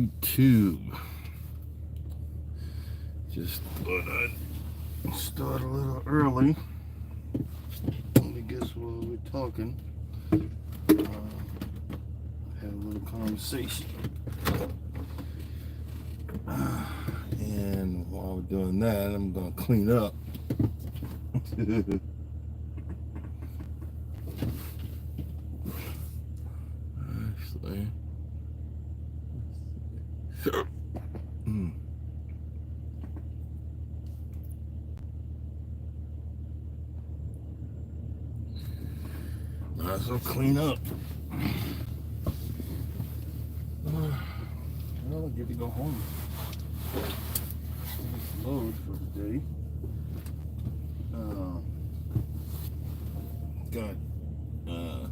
YouTube. Just thought I'd start a little early. I guess while we're talking, have a little conversation. And while we're doing that, I'm gonna clean up. Actually. Might as well clean up. Well, I get to go home. Next load for the day. Got the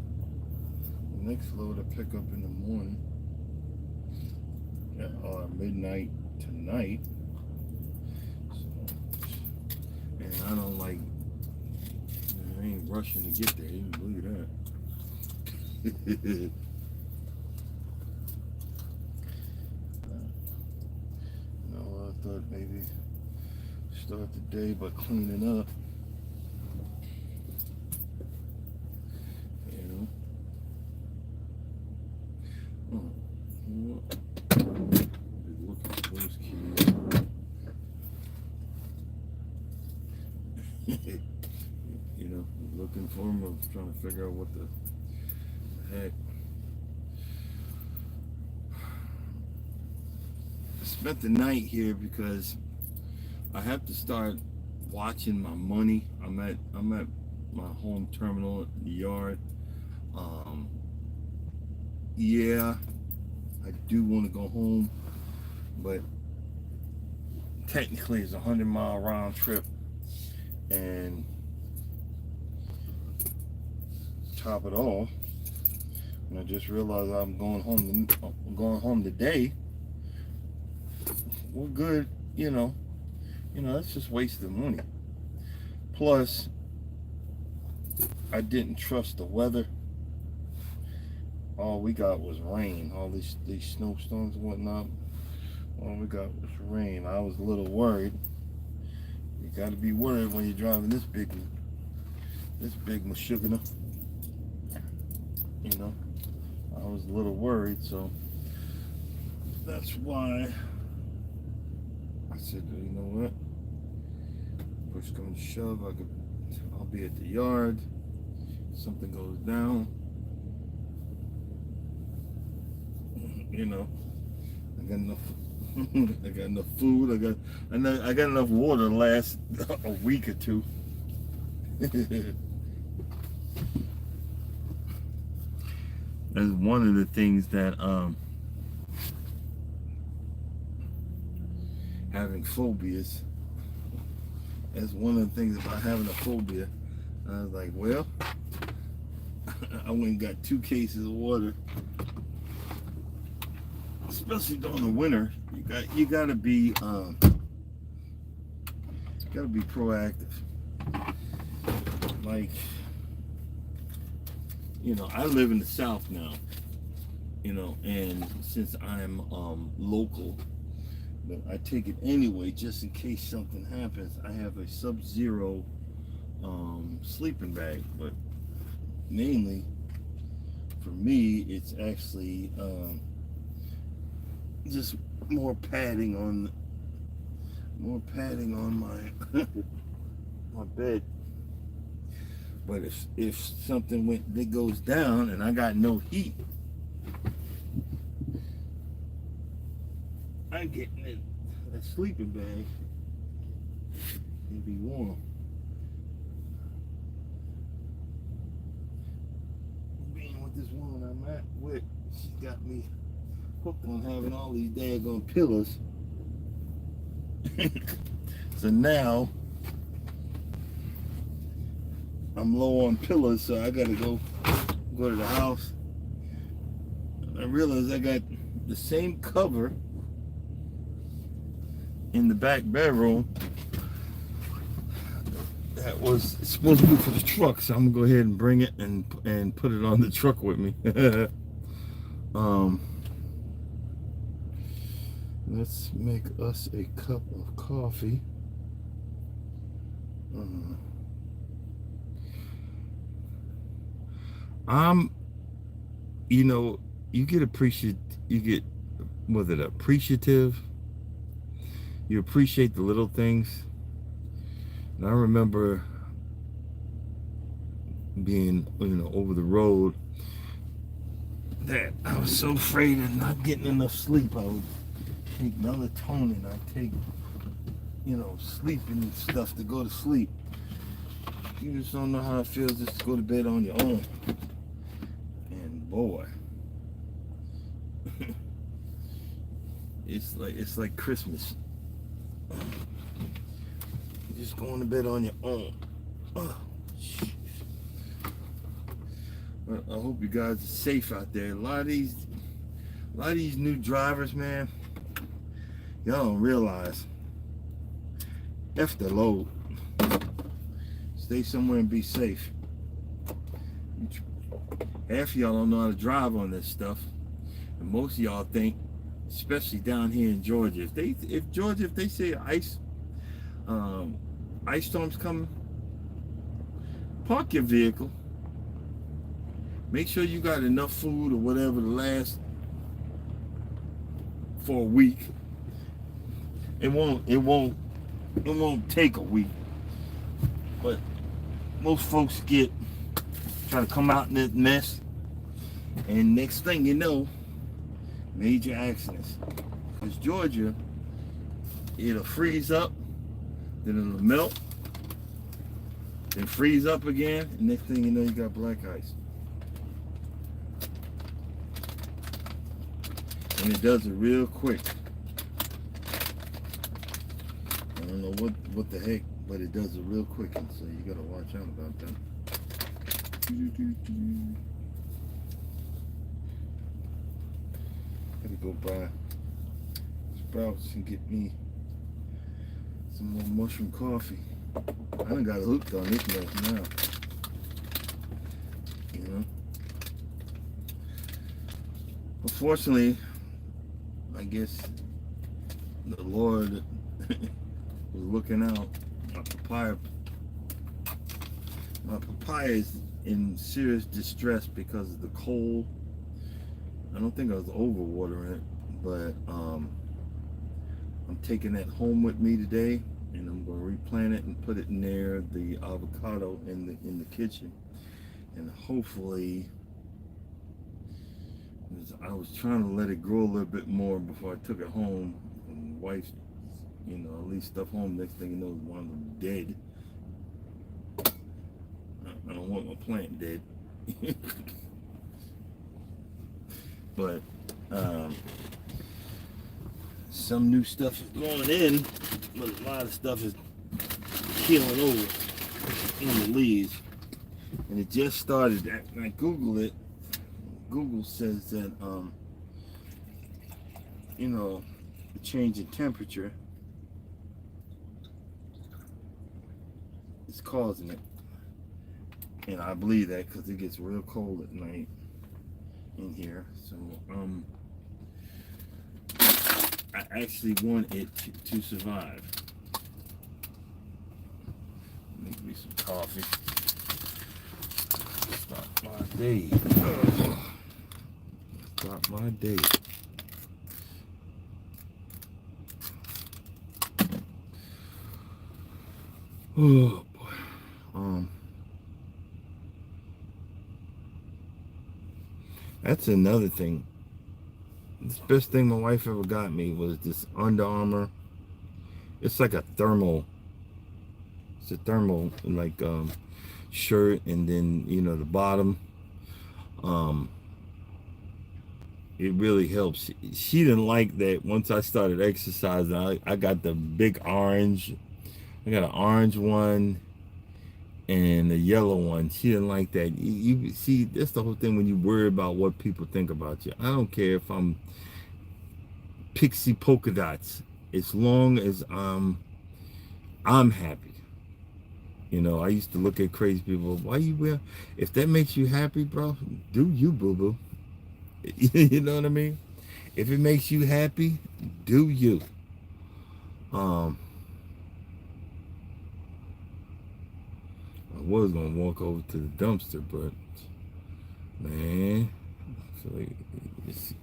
next load I pick up in the morning at midnight tonight. So, and I don't like. I ain't rushing to get there. You can believe that. No, I thought maybe start the day by cleaning up. You know. Looking for those keys. You know, looking for them. I was trying to figure out what the heck. I spent the night here because I have to start watching my money. I'm at my home terminal at the yard. Yeah, I do want to go home, but technically it's a 100-mile round trip, and top it all, and I just realized I'm going home today. We're good, you know. That's just wasted money. Plus, I didn't trust the weather. All we got was rain. All these snowstorms and whatnot. All we got was rain. I was a little worried. You got to be worried when you're driving this big machugana. You know, I was a little worried, so that's why I said, you know what? Push comes to shove, I'll be at the yard. Something goes down. You know, I got enough. I got enough food. I got enough water to last a week or two. That's one of the things that having phobias. That's one of the things about having a phobia. I was like, well, I went and got 2 cases of water. Especially during the winter, you gotta be proactive. Like, you know, I live in the South now, you know, and since I'm local, but I take it anyway just in case something happens. I have a Sub-Zero sleeping bag, but mainly for me, it's actually just more padding on my my bed. But if something that goes down and I got no heat, I get in that sleeping bag and be warm. Being with this woman I'm with, she got me hooked on having all these daggone pillows. So now I'm low on pillows, so I gotta go to the house. And I realized I got the same cover in the back bedroom that was supposed to be for the truck, so I'm gonna go ahead and bring it and put it on the truck with me. Let's make us a cup of coffee. I'm, you know, you get appreciative. You appreciate the little things. And I remember being, over the road, that I was so afraid of not getting enough sleep. I would take melatonin. I'd take, sleeping stuff to go to sleep. You just don't know how it feels just to go to bed on your own. And boy, it's like Christmas. You're just going to bed on your own. Oh, well, I hope you guys are safe out there. A lot of these new drivers, man, y'all don't realize. F the load. Stay somewhere and be safe. Half of y'all don't know how to drive on this stuff, and most of y'all think, especially down here in Georgia, if they say ice storms coming, park your vehicle. Make sure you got enough food or whatever to last for a week. It won't take a week, but most folks try to come out in that mess, and next thing you know, major accidents. Because Georgia, it'll freeze up, then it'll melt, then freeze up again, and next thing you know, you got black ice. And it does it real quick. I don't know what the heck, but it does it real quick, and so you gotta watch out about that. Gotta go buy Sprouts and get me some more mushroom coffee. I done got hooked on this mess now. Unfortunately, I guess the Lord was looking out. My papaya is in serious distress because of the cold. I don't think I was overwatering it, but I'm taking that home with me today, and I'm going to replant it and put it near the avocado in the kitchen, and hopefully, I was trying to let it grow a little bit more before I took it home. And the wife, I leave stuff home. Next thing you know, one of them dead. I don't want my plant dead. But some new stuff is going in, but a lot of stuff is keeling over in the leaves. And it just started. I Googled it. Google says that the change in temperature is causing it, and I believe that because it gets real cold at night in here. So I actually want it to survive. Make me some coffee. Start my day. Start my day. Oh boy. That's another thing. The best thing my wife ever got me was this Under Armour. It's like a thermal. It's a thermal shirt, and then the bottom. It really helps. She didn't like that. Once I started exercising, I got the big orange. I got an orange one and a yellow one. She didn't like that. You see, that's the whole thing when you worry about what people think about you. I don't care if I'm pixie polka dots, as long as I'm happy. I used to look at crazy people. Why you wear? If that makes you happy, bro, do you, boo boo. You know what I mean? If it makes you happy, Do you? Um, I was gonna walk over to the dumpster, but man, I feel like it's,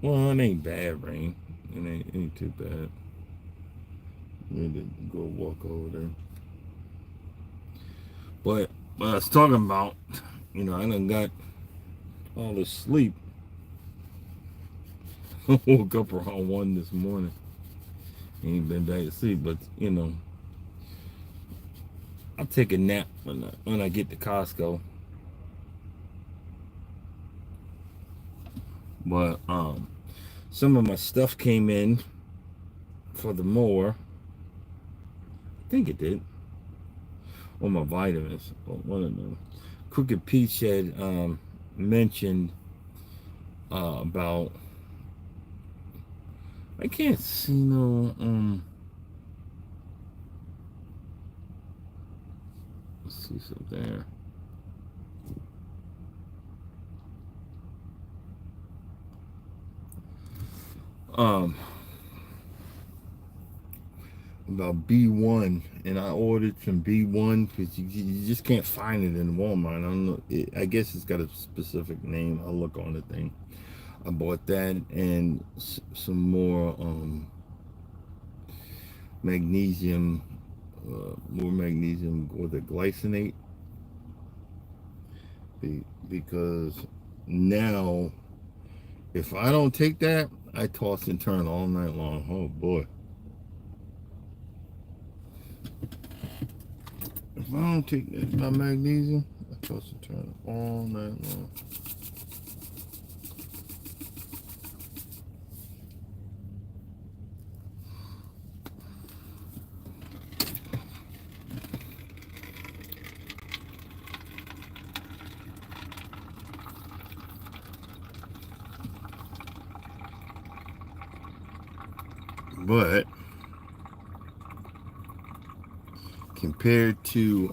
well, it ain't bad rain. It ain't too bad. Need to go walk over there. But what I was talking about, I done got all this sleep. Woke up around 1 this morning. Ain't been back to sleep, but I'll take a nap when I get to Costco. But some of my stuff came in for the mower. I think it did. Or my vitamins. Or one of them. Crooked Peach had mentioned about, I can't see no let's see something there. About B1, and I ordered some B1 because you just can't find it in Walmart. I don't know. I guess it's got a specific name. I'll look on the thing. I bought that and some more magnesium, with the glycinate, because now if I don't take that, I toss and turn all night long. Oh boy. If I don't take my magnesium, I toss and turn all night long. But compared to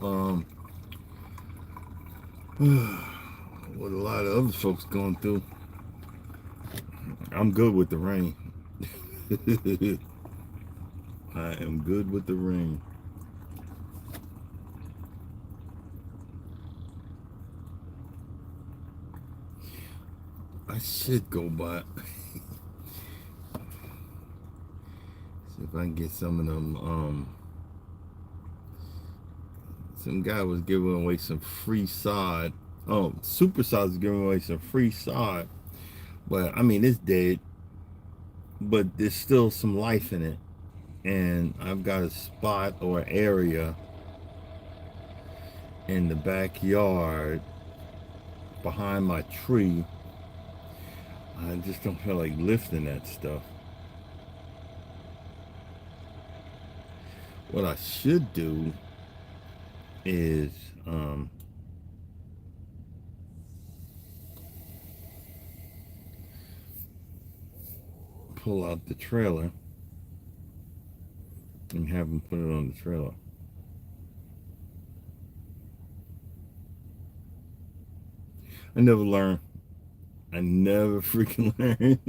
what a lot of other folks going through, I'm good with the rain. I am good with the rain. I should go by. See if I can get some of them. Some guy was giving away some free sod. Oh, Super Sod is giving away some free sod. But I mean, it's dead. But there's still some life in it. And I've got a spot or area in the backyard behind my tree. I just don't feel like lifting that stuff. What I should do is pull out the trailer and have them put it on the trailer. I never learn. I never freaking learn.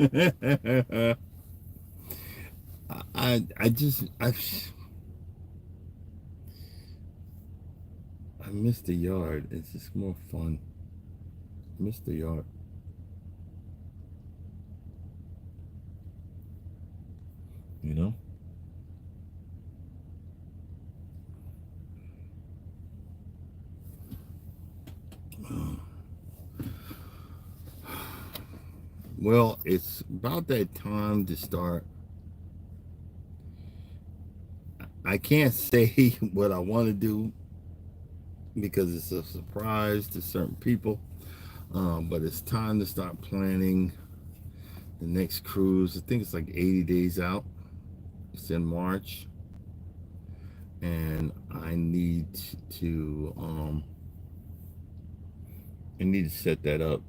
I miss the yard. It's just more fun. I miss the yard. You know? Well, it's about that time to start. I can't say what I want to do because it's a surprise to certain people. But it's time to start planning the next cruise. I think it's like 80 days out. It's in March. And I need to set that up.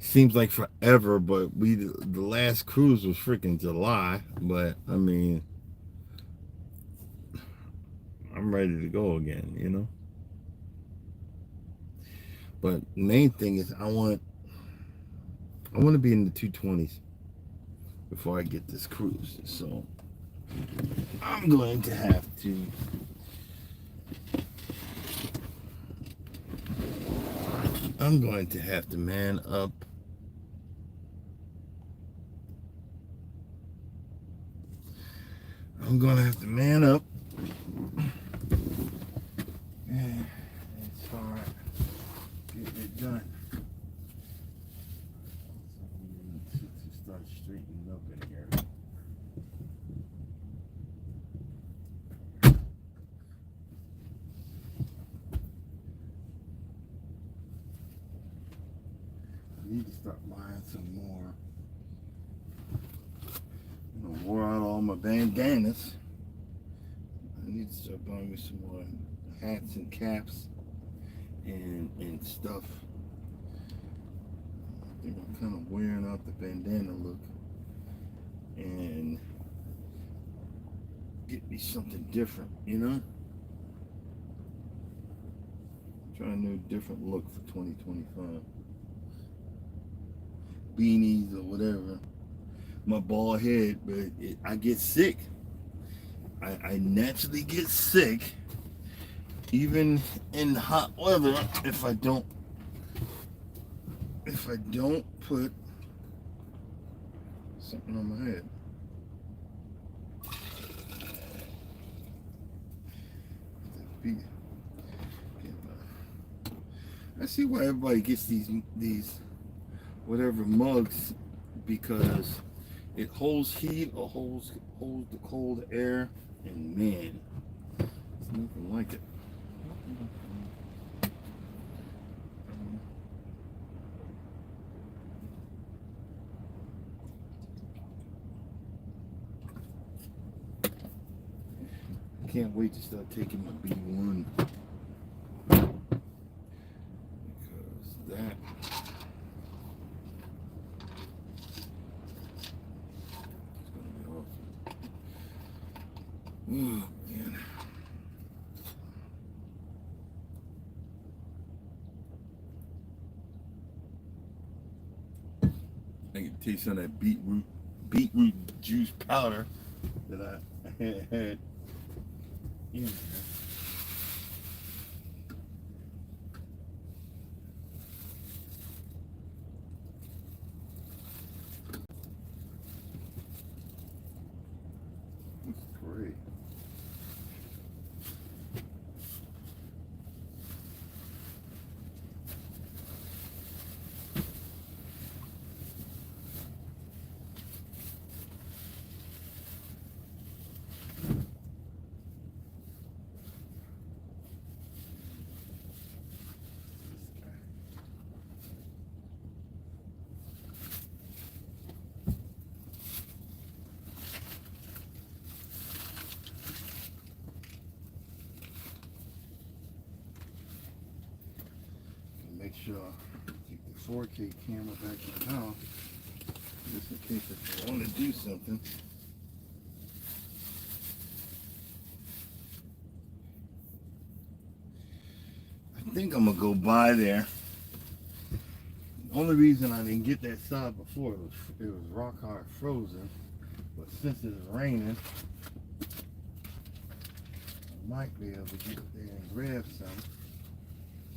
Seems like forever, but the last cruise was freaking July. But I mean, I'm ready to go again, But main thing is I want I want to be in the 220s before I get this cruise. So I'm going to have to man up. I'm going to have to man up and start getting it done. So we need to start straightening up in here. I need to start buying some more. I wore out all my bandanas. I need to start buying me some more hats and caps and stuff. I think I'm kind of wearing out the bandana look, and get me something different, you know? Try a new different look for 2025. Beanies or whatever. My bald head, but I get sick. I naturally get sick, even in hot weather, if I don't put something on my head. I see why everybody gets these whatever mugs, because it holds heat or holds the cold air, and man, it's nothing like it. I can't wait to start taking my B1, because that oh, man. I can taste some of that beetroot juice powder that I had in there. That's great. Make sure I take the 4K camera back in the house, just in case if I want to do something. I think I'm gonna go by there. The only reason I didn't get that side before, it was rock hard frozen, but since it's raining, I might be able to get there and grab some.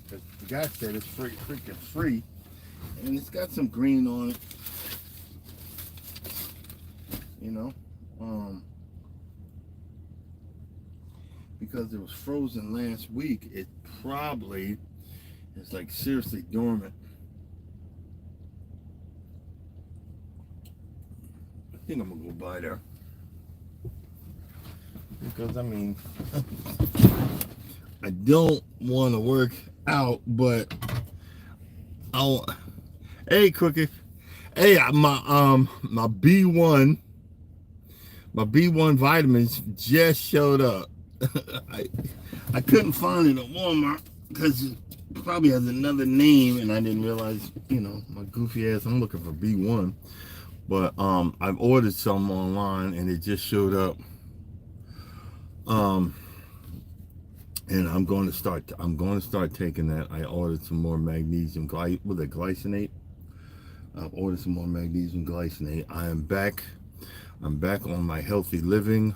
The guy said it's freaking free, and it's got some green on it, you know, because it was frozen last week. It probably is like seriously dormant. I think I'm gonna go by there, because I mean I don't want to work out, but I'll. Hey, Cookie. Hey, my B1 vitamins just showed up. I couldn't find it at Walmart because it probably has another name, and I didn't realize, you know, my goofy ass. I'm looking for B1, but I've ordered some online, and it just showed up. And I'm going to start taking that. I ordered some more magnesium glycinate. I've ordered some more magnesium glycinate. I am back. I'm back on my healthy living.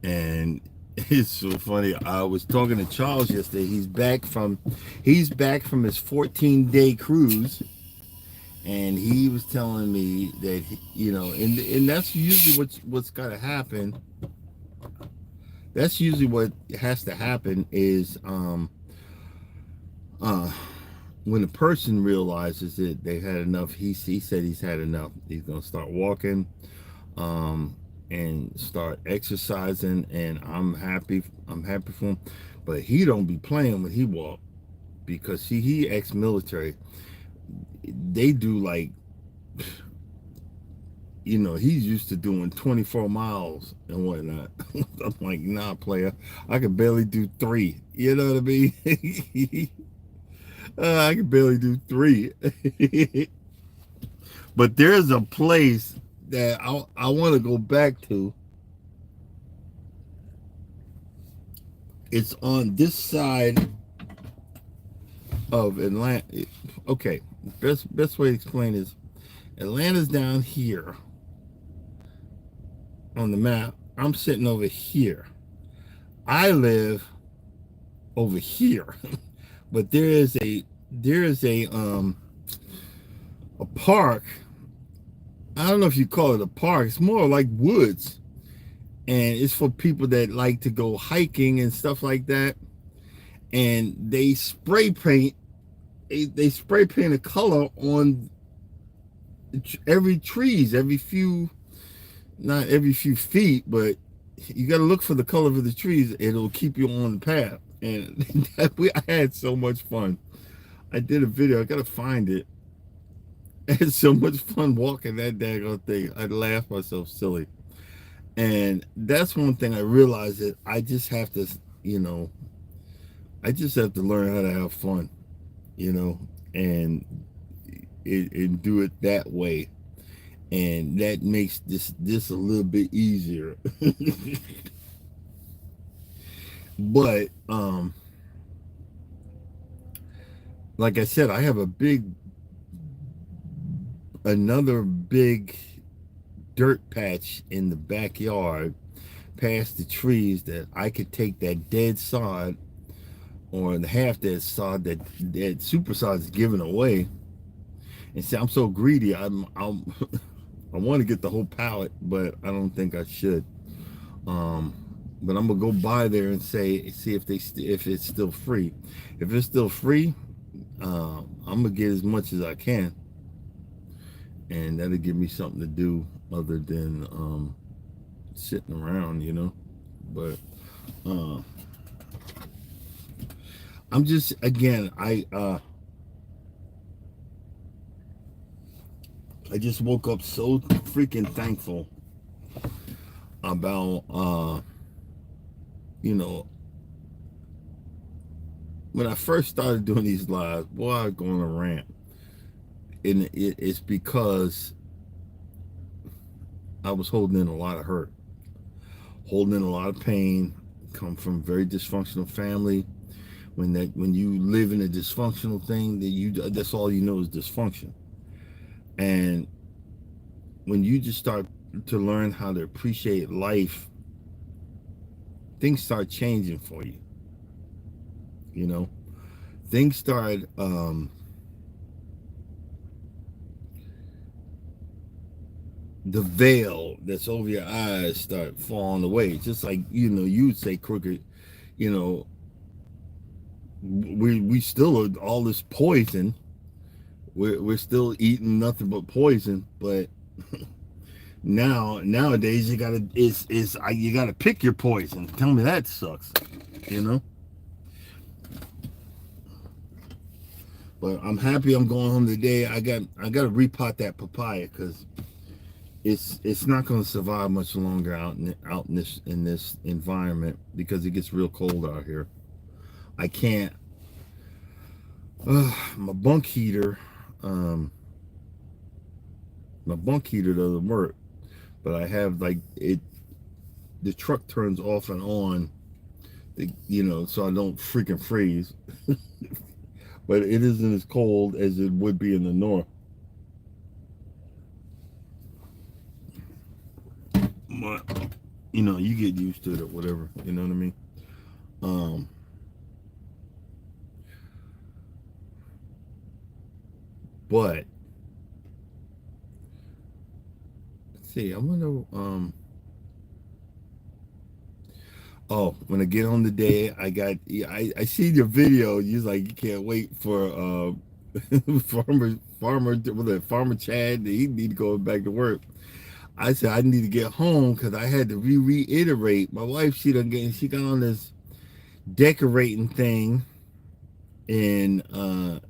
And it's so funny. I was talking to Charles yesterday. He's back from his 14-day cruise, and he was telling me that and that's usually what's got to happen. That's usually what has to happen is when a person realizes that they've had enough. He said he's had enough. He's gonna start walking. And start exercising, and I'm happy for him. But he don't be playing when he walk, because he ex-military. They do like, he's used to doing 24 miles and whatnot. I'm like, nah, player, I can barely do 3. You know what I mean? I can barely do 3. But there's a place that I want to go back to. It's on this side of Atlanta. Okay, best way to explain is Atlanta's down here on the map. I'm sitting over here. I live over here, but there is a park. I don't know if you call it a park. It's more like woods, and it's for people that like to go hiking and stuff like that. And they spray paint a color on every trees, not every few feet, but you got to look for the color of the trees. It'll keep you on the path. And I had so much fun. I did a video. I got to find it. I had so much fun walking that daggone thing. I laughed myself silly. And that's one thing I realized, that I just have to, learn how to have fun, and do it that way. And that makes this a little bit easier. But like I said, I have another big dirt patch in the backyard past the trees, that I could take that dead sod, or the half dead sod that super sod is giving away, and see, I'm so greedy. I want to get the whole pallet, but I don't think I should. But I'm gonna go by there and see if it's still free. If it's still free, I'm gonna get as much as I can, and that'll give me something to do other than sitting around, But I'm just, again, I just woke up so freaking thankful about when I first started doing these lives. Boy, I was going to rant, and it's because I was holding in a lot of hurt, holding in a lot of pain. Come from a very dysfunctional family. When you live in a dysfunctional thing, that's all you know is dysfunction. And when you just start to learn how to appreciate life, things start changing for you. Things start the veil that's over your eyes start falling away. Just like, you'd say crooked, we still are all this poison. We're still eating nothing but poison, but nowadays you gotta pick your poison. Tell me that sucks, But I'm happy I'm going home today. I got to repot that papaya, because it's not going to survive much longer out in this environment, because it gets real cold out here. I can't. My bunk heater doesn't work, but I have the truck turns off and on you know, so I don't freaking freeze. But it isn't as cold as it would be in the north. But you know, you get used to it or whatever. You know what I mean? Um, but let's see. I wonder. Oh, when I get on the day, I see your video. You're like you can't wait for farmer Chad. He need to go back to work. I said I need to get home because I had to reiterate. My wife, she got on this decorating thing, and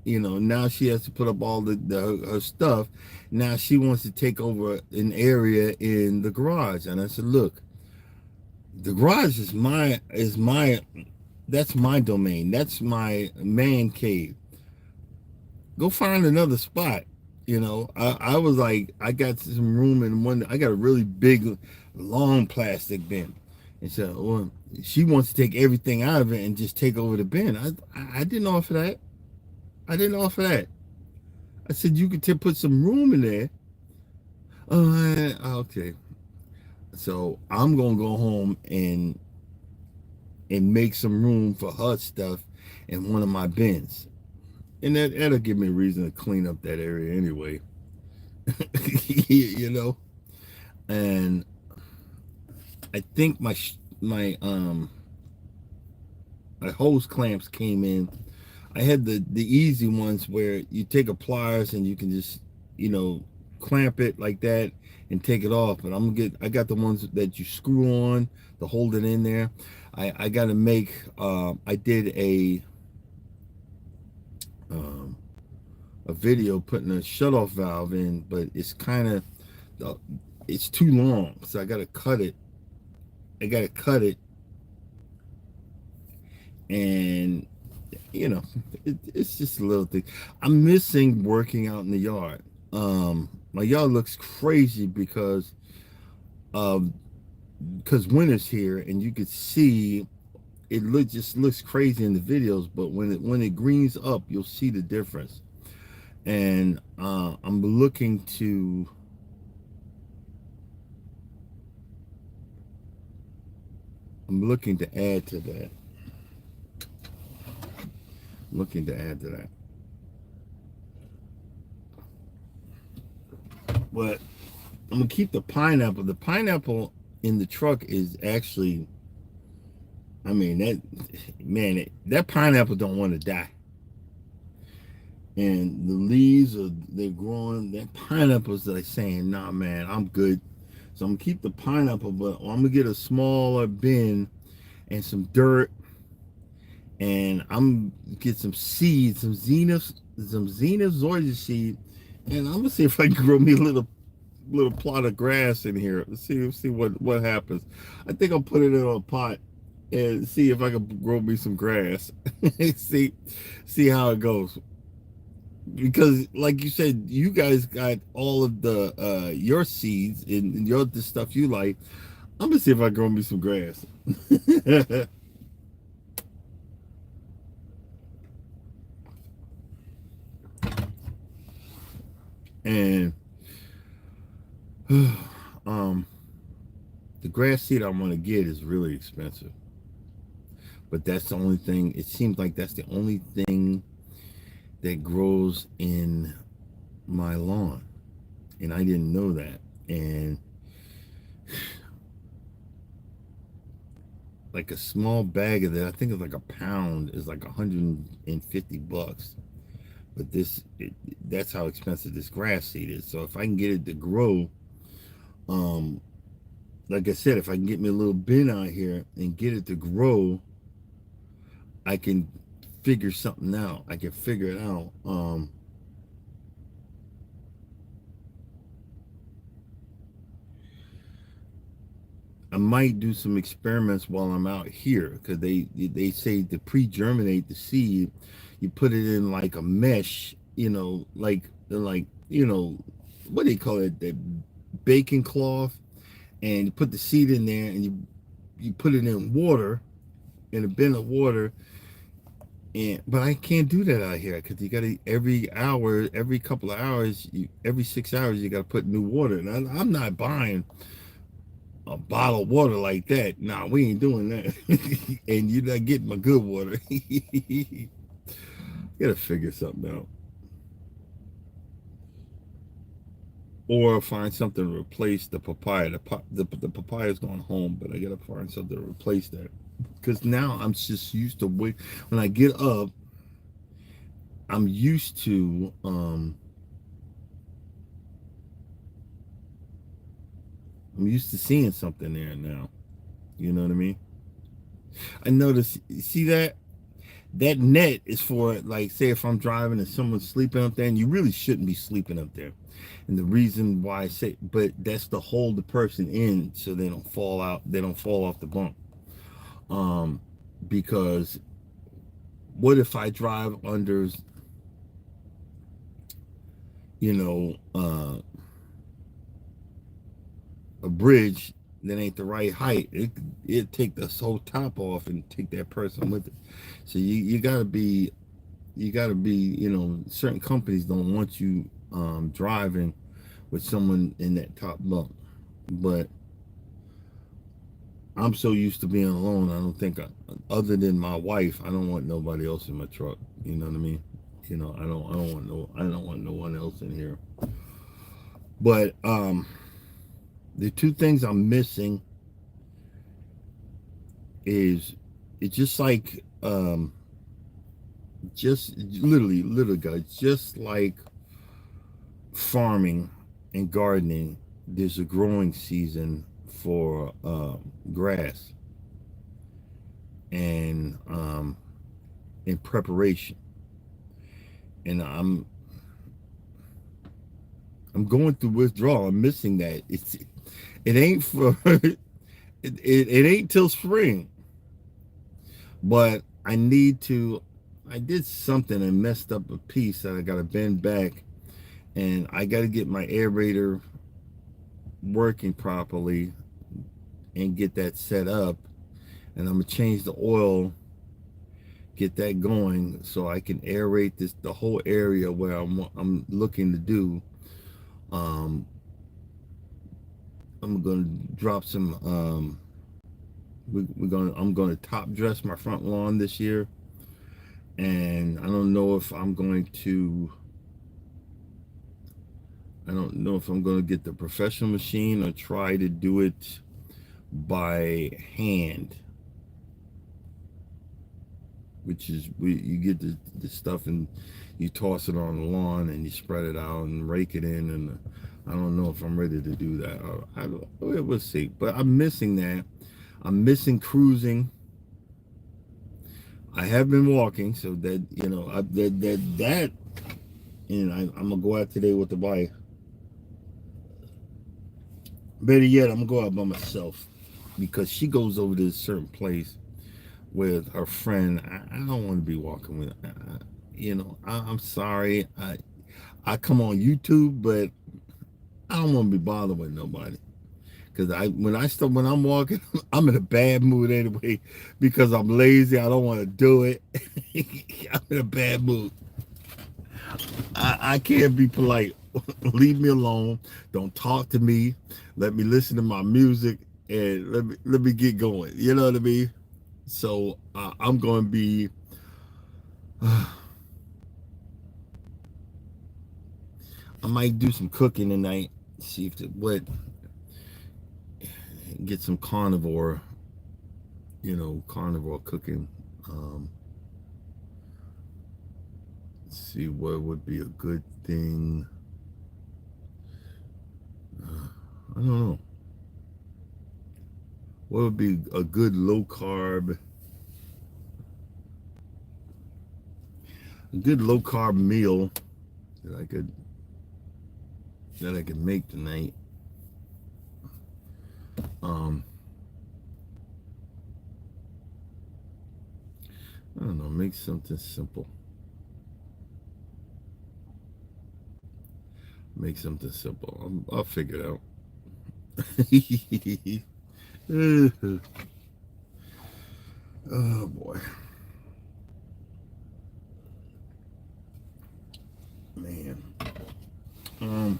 you know, now she has to put up all her stuff. Now she wants to take over an area in the garage, and I said, look, the garage is my that's my domain. That's my man cave. Go find another spot. You know, I was like, I got some room in one. I got a really big, long plastic bin, and so well, she wants to take everything out of it and just take over the bin. I didn't offer that. I didn't offer that. I said you could put some room in there. Okay. So I'm gonna go home and make some room for her stuff in one of my bins, and that'll give me a reason to clean up that area anyway. You know, and I think my hose clamps came in. I had the easy ones where you take a pliers and you can just, you know, clamp it like that and take it off. But I got the ones that you screw on to hold it in there. I got to make I did um, a video putting a shutoff valve in, but it's kind of it's too long, so I got to cut it. I got to cut it, and you know, it's just a little thing. I'm missing working out in the yard. My yard looks crazy um, because winter's here, and you could see just looks crazy in the videos. But when it greens up, you'll see the difference. And I'm looking to add to that. Looking to add to that. But I'm gonna keep the pineapple. The pineapple in the truck is actually, I mean, that pineapple don't want to die. And the leaves they're growing. That pineapple's like saying, nah man, I'm good. So I'm gonna keep the pineapple, but I'm gonna get a smaller bin and some dirt, and I'm gonna get some seeds, some Zenith zoysia seed, and I'm gonna see if I can grow me a little plot of grass in here. Let's see what happens. I think I'll put it in a pot and see if I can grow me some grass. see how it goes. Because like you said, you guys got all of the your seeds and the stuff you like. I'm gonna see if I can grow me some grass. And um the grass seed I want to get is really expensive. But that's the only thing, it seems like that's the only thing that grows in my lawn. And I didn't know that. And like a small bag of that, I think it's like a pound, is like $150. But that's how expensive this grass seed is. So if I can get it to grow, um, like I said, if I can get me a little bin out here and get it to grow, I can figure something out. I can figure it out. I might do some experiments while I'm out here, because they say to pre-germinate the seed, you put it in like a mesh, you know, like you know, what do you call it, the baking cloth, and you put the seed in there, and you put it in water, in a bin of water. But I can't do that out here because you got to every hour, every couple of hours, every 6 hours, you got to put new water. And I'm not buying a bottle of water like that. Nah, we ain't doing that. And you're not getting my good water. You gotta figure something out, or find something to replace the papaya. The papaya's going home, but I gotta find something to replace that. Because now I'm just used to wait. When I get up, I'm used to seeing something there now. You know what I mean? I notice. See that net is for, like, say if I'm driving and someone's sleeping up there, and you really shouldn't be sleeping up there. And the reason why I say, but that's to hold the person in so they don't fall out. They don't fall off the bunk. Because what if I drive under, you know, a bridge that ain't the right height? It take the whole top off and take that person with it. So you gotta be, certain companies don't want you driving with someone in that top bunk. But I'm so used to being alone. I don't think, other than my wife, I don't want nobody else in my truck. You know what I mean? I don't want no one else in here. But the two things I'm missing is, it's just like, just literally, guys, just like farming and gardening. There's a growing season for grass, and in preparation. And I'm going through withdrawal. I'm missing that. It ain't for it ain't till spring. But I need to. I did something and messed up a piece that I got to bend back, and I got to get my aerator working properly and get that set up. And I'm gonna change the oil, get that going, so I can aerate the whole area where I'm looking to do. Um, I'm gonna drop some. I'm gonna top dress my front lawn this year, and I don't know if I'm going to. I don't know if I'm going to get the professional machine or try to do it by hand, which is, you get the stuff and you toss it on the lawn and you spread it out and rake it in. And I don't know if I'm ready to do that. We'll see. But I'm missing that. I'm missing cruising. I have been walking, so that, I'm gonna go out today with the bike. Better yet, I'm gonna go out by myself, because she goes over to a certain place with her friend. I don't want to be walking with. I'm sorry. I come on YouTube, but I don't want to be bothered with nobody. Because when I'm walking, I'm in a bad mood anyway, because I'm lazy. I don't want to do it. I'm in a bad mood. I can't be polite. Leave me alone. Don't talk to me. Let me listen to my music and let me get going. You know what I mean? So I'm going to be. I might do some cooking tonight. See if get some carnivore. Carnivore cooking. See what would be a good thing. I don't know. What would be a good low carb meal that I could make tonight? I don't know. Make something simple. I'll figure it out. Oh boy, man. Um,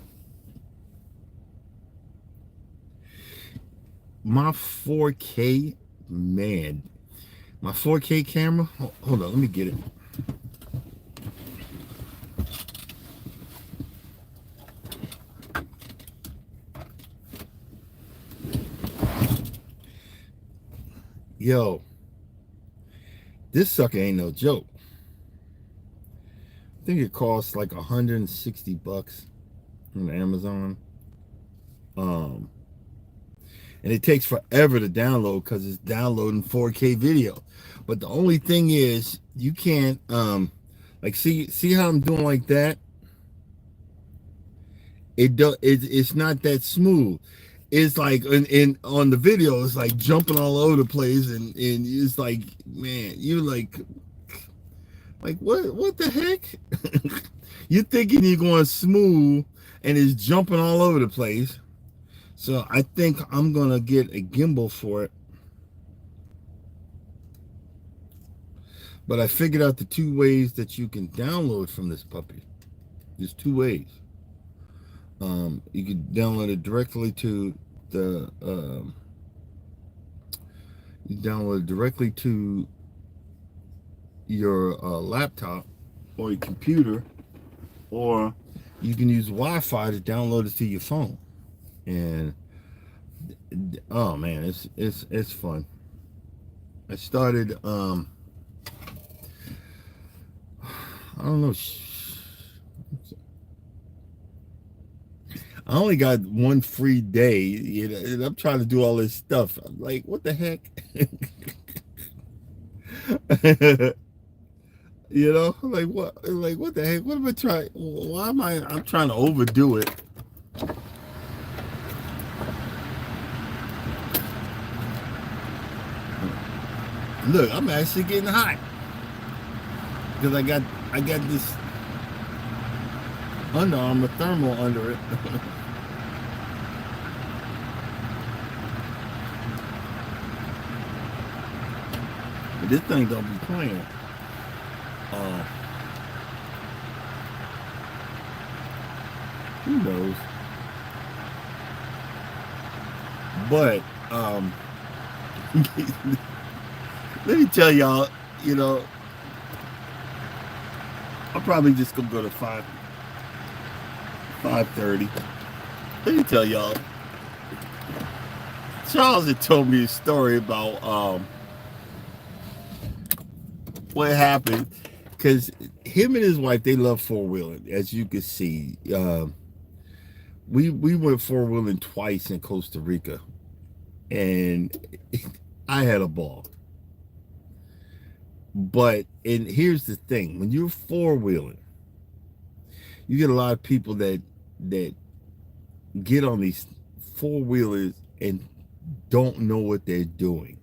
my 4K, man, my 4K camera. Hold on, let me get it. Yo, this sucker ain't no joke. I think it costs like $160 on Amazon. Um, and it takes forever to download because it's downloading 4K video. But the only thing is, you can't like see how I'm doing like that. It's not that smooth. It's like in on the video, it's like jumping all over the place, and it's like, man, you like what the heck? You're thinking you're going smooth, and it's jumping all over the place. So I think I'm gonna get a gimbal for it. But I figured out the 2 ways that you can download from this puppy. There's 2 ways. You can download it directly to the you download it directly to your laptop or your computer, or you can use Wi-Fi to download it to your phone. And oh man, it's fun. I started I don't know, I only got 1 free day, you know, and I'm trying to do all this stuff. I'm like, what the heck? You know, like what the heck? What am I trying? Why am I'm trying to overdo it. Look, I'm actually getting hot because I got this Under Armour thermal under it. But this thing don't be playing. Who knows? But let me tell y'all, you know, I'm probably just gonna go to 5:30. Let me tell y'all, Charles had told me a story about what happened, because him and his wife, they love 4-wheeling, as you can see. We went 4-wheeling twice in Costa Rica, and I had a ball. But and here's the thing: when you're 4-wheeling, you get a lot of people that get on these 4-wheelers and don't know what they're doing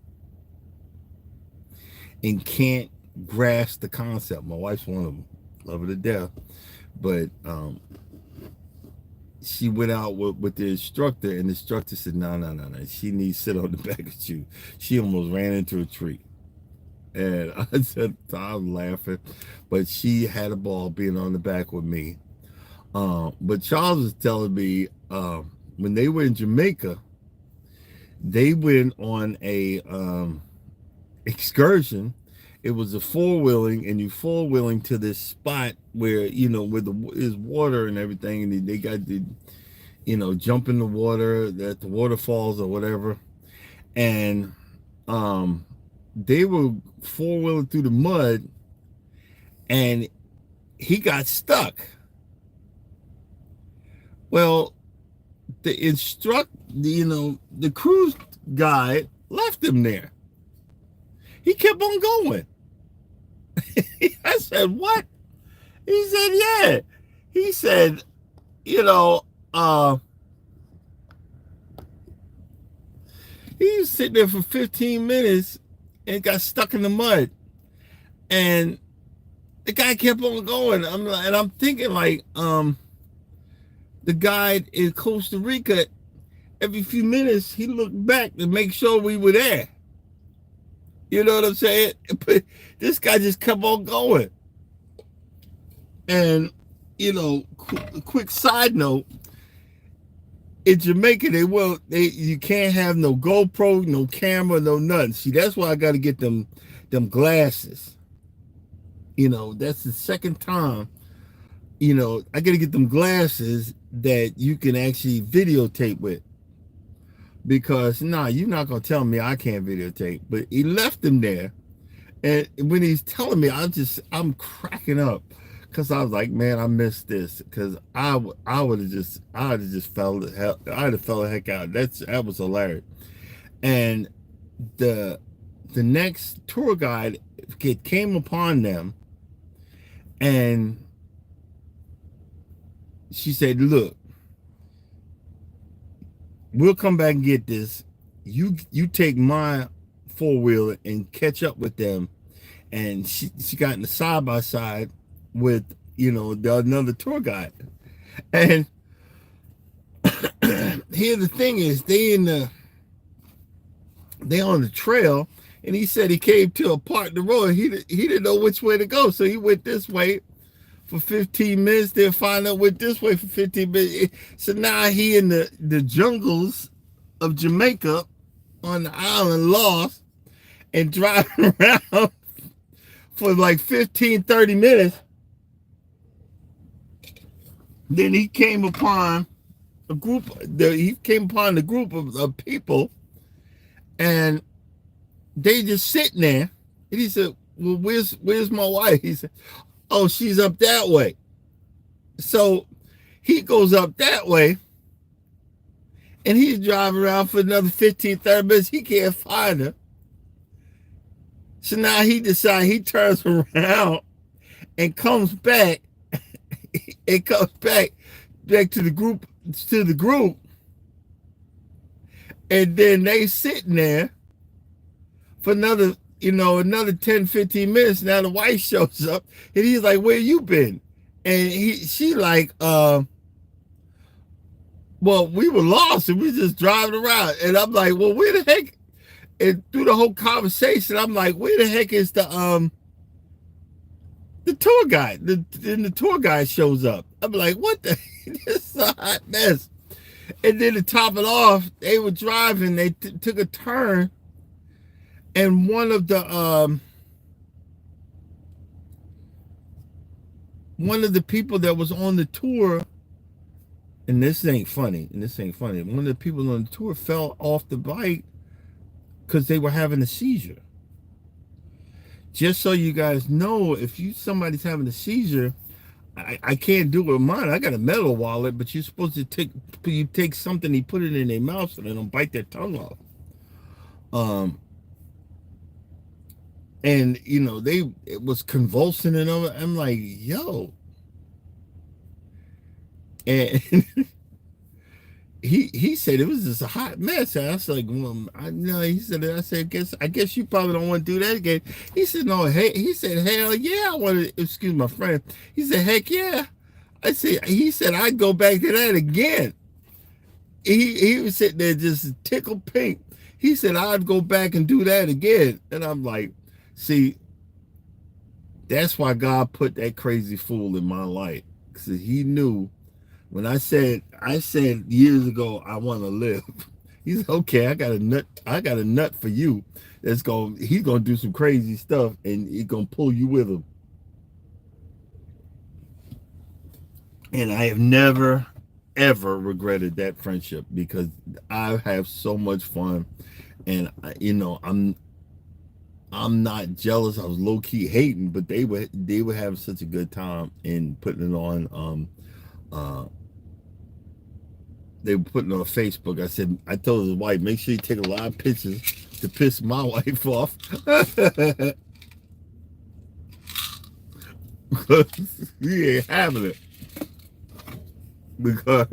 and can't grasp the concept. My wife's one of them. Love her to death, but she went out with the instructor, and the instructor said, no. She needs to sit on the back of you. She almost ran into a tree. And I said, I'm laughing, but she had a ball being on the back with me. But Charles was telling me when they were in Jamaica, they went on a excursion. It was a 4-wheeling, and you 4-wheeling to this spot where, you know, where is water and everything, and they got the, you know, jump in the water at the waterfalls or whatever. And they were 4-wheeling through the mud, and he got stuck. Well, the cruise guide left him there. He kept on going. I said, what? He said, yeah. He said, you know, he was sitting there for 15 minutes and got stuck in the mud. And the guy kept on going. I'm thinking like, the guide in Costa Rica, every few minutes, he looked back to make sure we were there. You know what I'm saying? But this guy just kept on going. And, quick side note, in Jamaica, you can't have no GoPro, no camera, no nothing. See, that's why I got to get them glasses. That's the second time. I got to get them glasses that you can actually videotape with. Because you're not gonna tell me I can't videotape. But he left them there, and when he's telling me, I'm cracking up. Because I was like, man, I missed this. Because I would have just fell the hell. I'd have fell the heck out. That was hilarious. And the next tour guide came upon them, and she said, "Look, we'll come back and get this. You take my 4-wheeler and catch up with them." And she got in the side by side with another tour guide. And here the thing is, they on the trail, and he said he came to a part of the road. He didn't know which way to go, so he went this way for 15 minutes. Then find out went this way for 15 minutes. So now he in the jungles of Jamaica on the island, lost, and driving around for like 15, 30 minutes. Then he came upon the group of people, and they just sitting there. And he said, well, where's my wife? He said, oh, she's up that way. So he goes up that way, and he's driving around for another 15, 30 minutes. He can't find her. So now he decides, he turns around and comes back. It comes back to the group, and then they sitting there for another 10, 15 minutes. Now the wife shows up, and he's like, where you been? And she like, well, we were lost, and we just driving around. And I'm like, well, where the heck? And through the whole conversation, I'm like, where the heck is the tour guide? Then the tour guide shows up. I'm like, what the? This is a hot mess. And then to top it off, they were driving. They took a turn, and one of the people that was on the tour, and this ain't funny. One of the people on the tour fell off the bike because they were having a seizure. Just so you guys know, if somebody's having a seizure, I can't do it with mine. I got a metal wallet, but you're supposed to take something, you put it in their mouth so they don't bite their tongue off. And it was convulsing and all. I'm like, yo. And he said it was just a hot mess. And I was like, well, I guess you probably don't want to do that again. He said, no, hey, he said, hell yeah, I want to, excuse my friend. He said, heck yeah. He said, I'd go back to that again. He was sitting there just tickled pink. He said, I'd go back and do that again. And I'm like, see, that's why God put that crazy fool in my life. Because he knew. When I said years ago, I want to live. He said, okay, I got a nut for you. He's gonna do some crazy stuff, and he's gonna pull you with him. And I have never, ever regretted that friendship, because I have so much fun, and I'm not jealous. I was low key hating, but they were having such a good time in putting it on. They were putting it on Facebook. I told his wife, make sure you take a lot of pictures to piss my wife off. He ain't having it. Because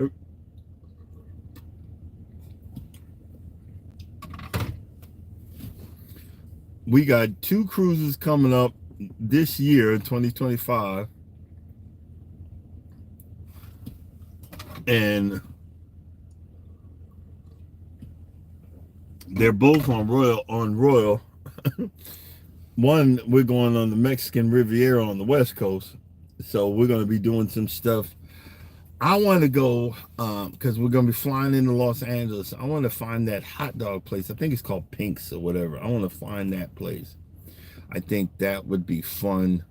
we got 2 cruises coming up this year in 2025. And they're both on Royal. one, we're going on the Mexican Riviera on the West Coast, so we're going to be doing some stuff. I want to go because we're going to be flying into Los Angeles. I want to find that hot dog place. I think it's called Pink's or whatever. I want to find that place. I think that would be fun.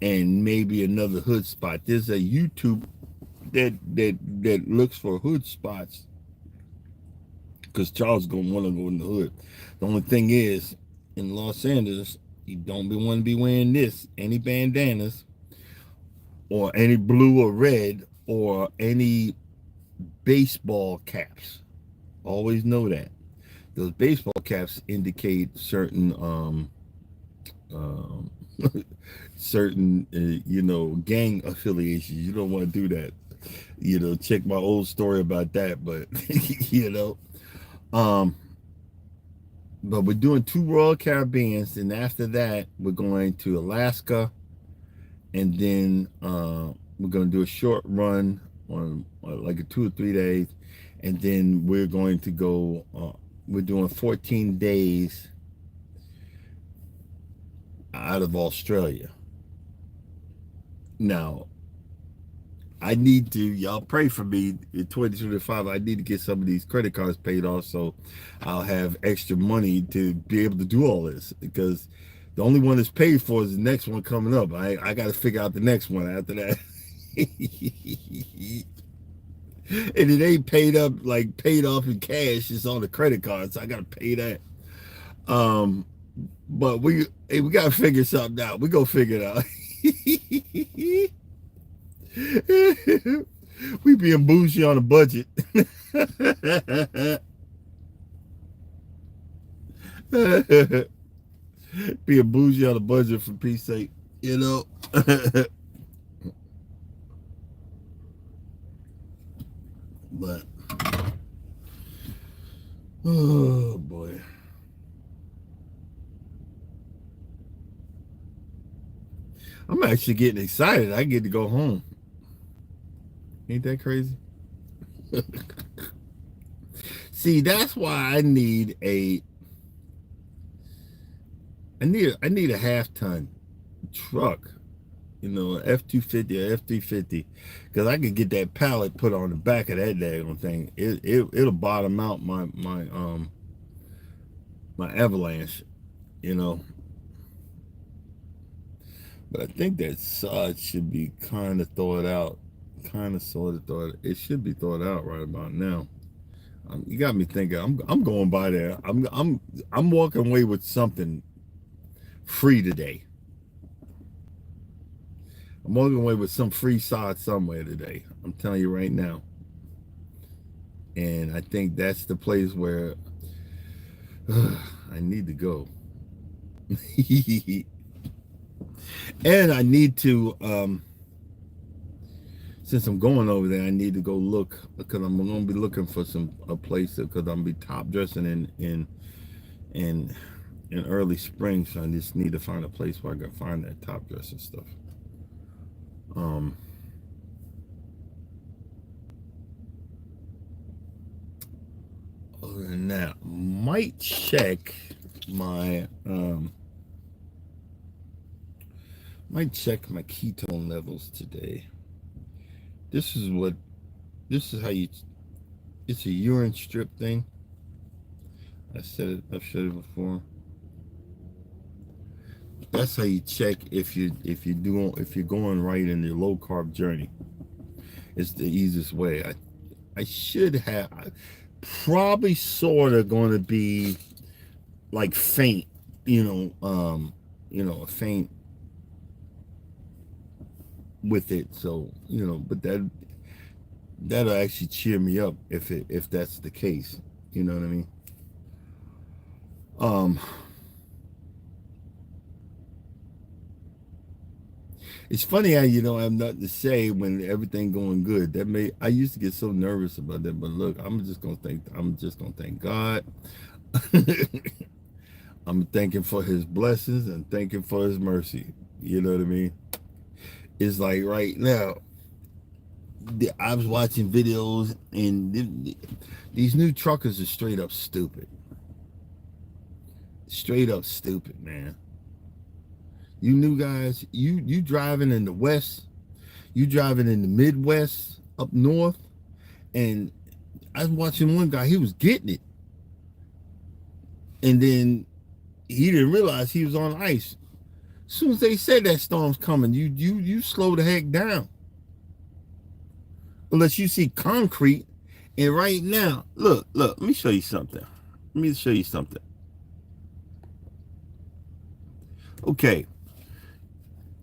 And maybe another hood spot. There's a YouTube that looks for hood spots because Charles gonna want to go in the hood. The only thing is, in Los Angeles, you don't want to be wearing any bandanas or any blue or red or any baseball caps. Always know that those baseball caps indicate certain certain gang affiliations. You don't want to do that. Check my old story about that, but but we're doing 2 Royal Caribbeans, and after that we're going to Alaska, and then we're going to do a short run on like a 2 or 3 days, and then we're going to go we're doing 14 days out of Australia. Now, I need to, y'all pray for me in 2025. I need to get some of these credit cards paid off so I'll have extra money to be able to do all this, because the only one that's paid for is the next one coming up. I got to figure out the next one after that. And it ain't paid off in cash. It's on the credit card, so I got to pay that. But we got to figure something out. We go figure it out. We being bougie on a budget. Being bougie on a budget for peace sake, But oh boy. I'm actually getting excited. I get to go home. Ain't that crazy? See, that's why I need a half ton truck, F-250 or F-350, because I could get that pallet put on the back of that daggone thing. It'll bottom out my Avalanche, But I think that sod should be kind of thawed out, It should be thawed out right about now. You got me thinking. I'm going by there. I'm walking away with something free today. I'm walking away with some free sod somewhere today. I'm telling you right now. And I think that's the place where I need to go. And I need to, since I'm going over there, I need to go look, because I'm going to be looking for a place, because I'm going to be top dressing in early spring. So I just need to find a place where I can find that top dressing stuff. Other than that, might check my ketone levels today. This is how it's a urine strip thing. I've said it before. That's how you check if you're going right in your low carb journey. It's the easiest way. I should have probably sort of going to be like faint, a faint with it. So, but that'll actually cheer me up if that's the case. You know what I mean? It's funny how I have nothing to say when everything going good. I used to get so nervous about that, but look, I'm just gonna thank God. I'm thanking for His blessings and thanking for His mercy. You know what I mean? It's like right now, I was watching videos, and these new truckers are straight up stupid. Straight up stupid, man. You new guys, you driving in the West, you driving in the Midwest, up north, and I was watching one guy, he was getting it. And then he didn't realize he was on ice. As soon as they said that storm's coming, you slow the heck down. Unless you see concrete. And right now, look, let me show you something. Okay,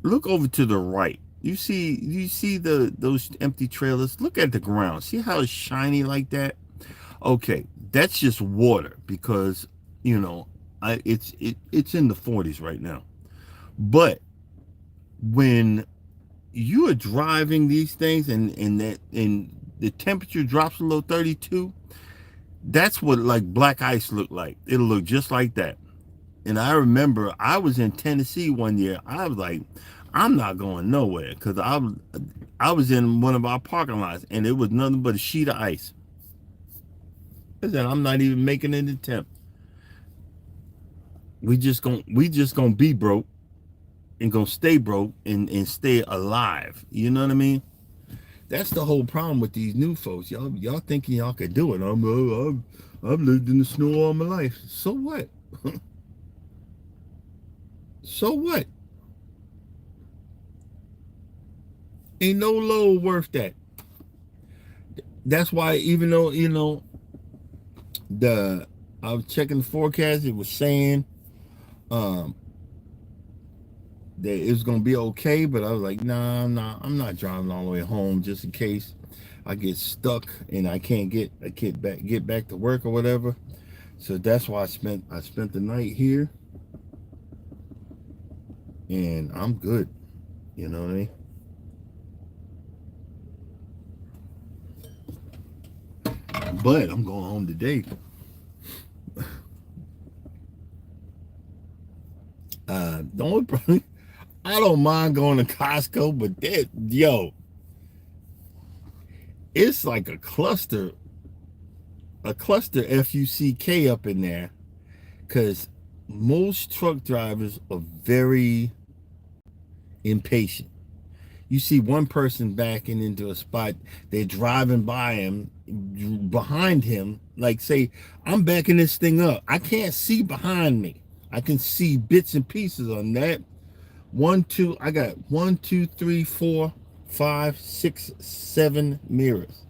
look over to the right. You see those empty trailers? Look at the ground. See how it's shiny like that? Okay, that's just water because you know it's in the 40s right now. But when you are driving these things and the temperature drops below 32, that's what like black ice look like. It'll look just like that. And I remember I was in Tennessee one year. I was like, I'm not going nowhere because I was in one of our parking lots and it was nothing but a sheet of ice. I said, I'm not even making an attempt. We just gonna be broke and gonna stay broke and stay alive. You know what I mean? That's the whole problem with these new folks. Y'all thinking y'all could do it. I've lived in the snow all my life. So what? So what? Ain't no load worth that. That's why even though, I was checking the forecast, it was saying that it was gonna be okay, but I was like, nah, I'm not driving all the way home just in case I get stuck and I can't get back to work or whatever. So that's why I spent the night here, and I'm good. You know what I mean? But I'm going home today. The only problem, I don't mind going to Costco, but it's like a cluster FUCK up in there, because most truck drivers are very impatient. You see one person backing into a spot, they're driving by him, behind him, like say, I'm backing this thing up. I can't see behind me. I can see bits and pieces on that. I got 1, 2, 3, 4, 5, 6, 7 mirrors.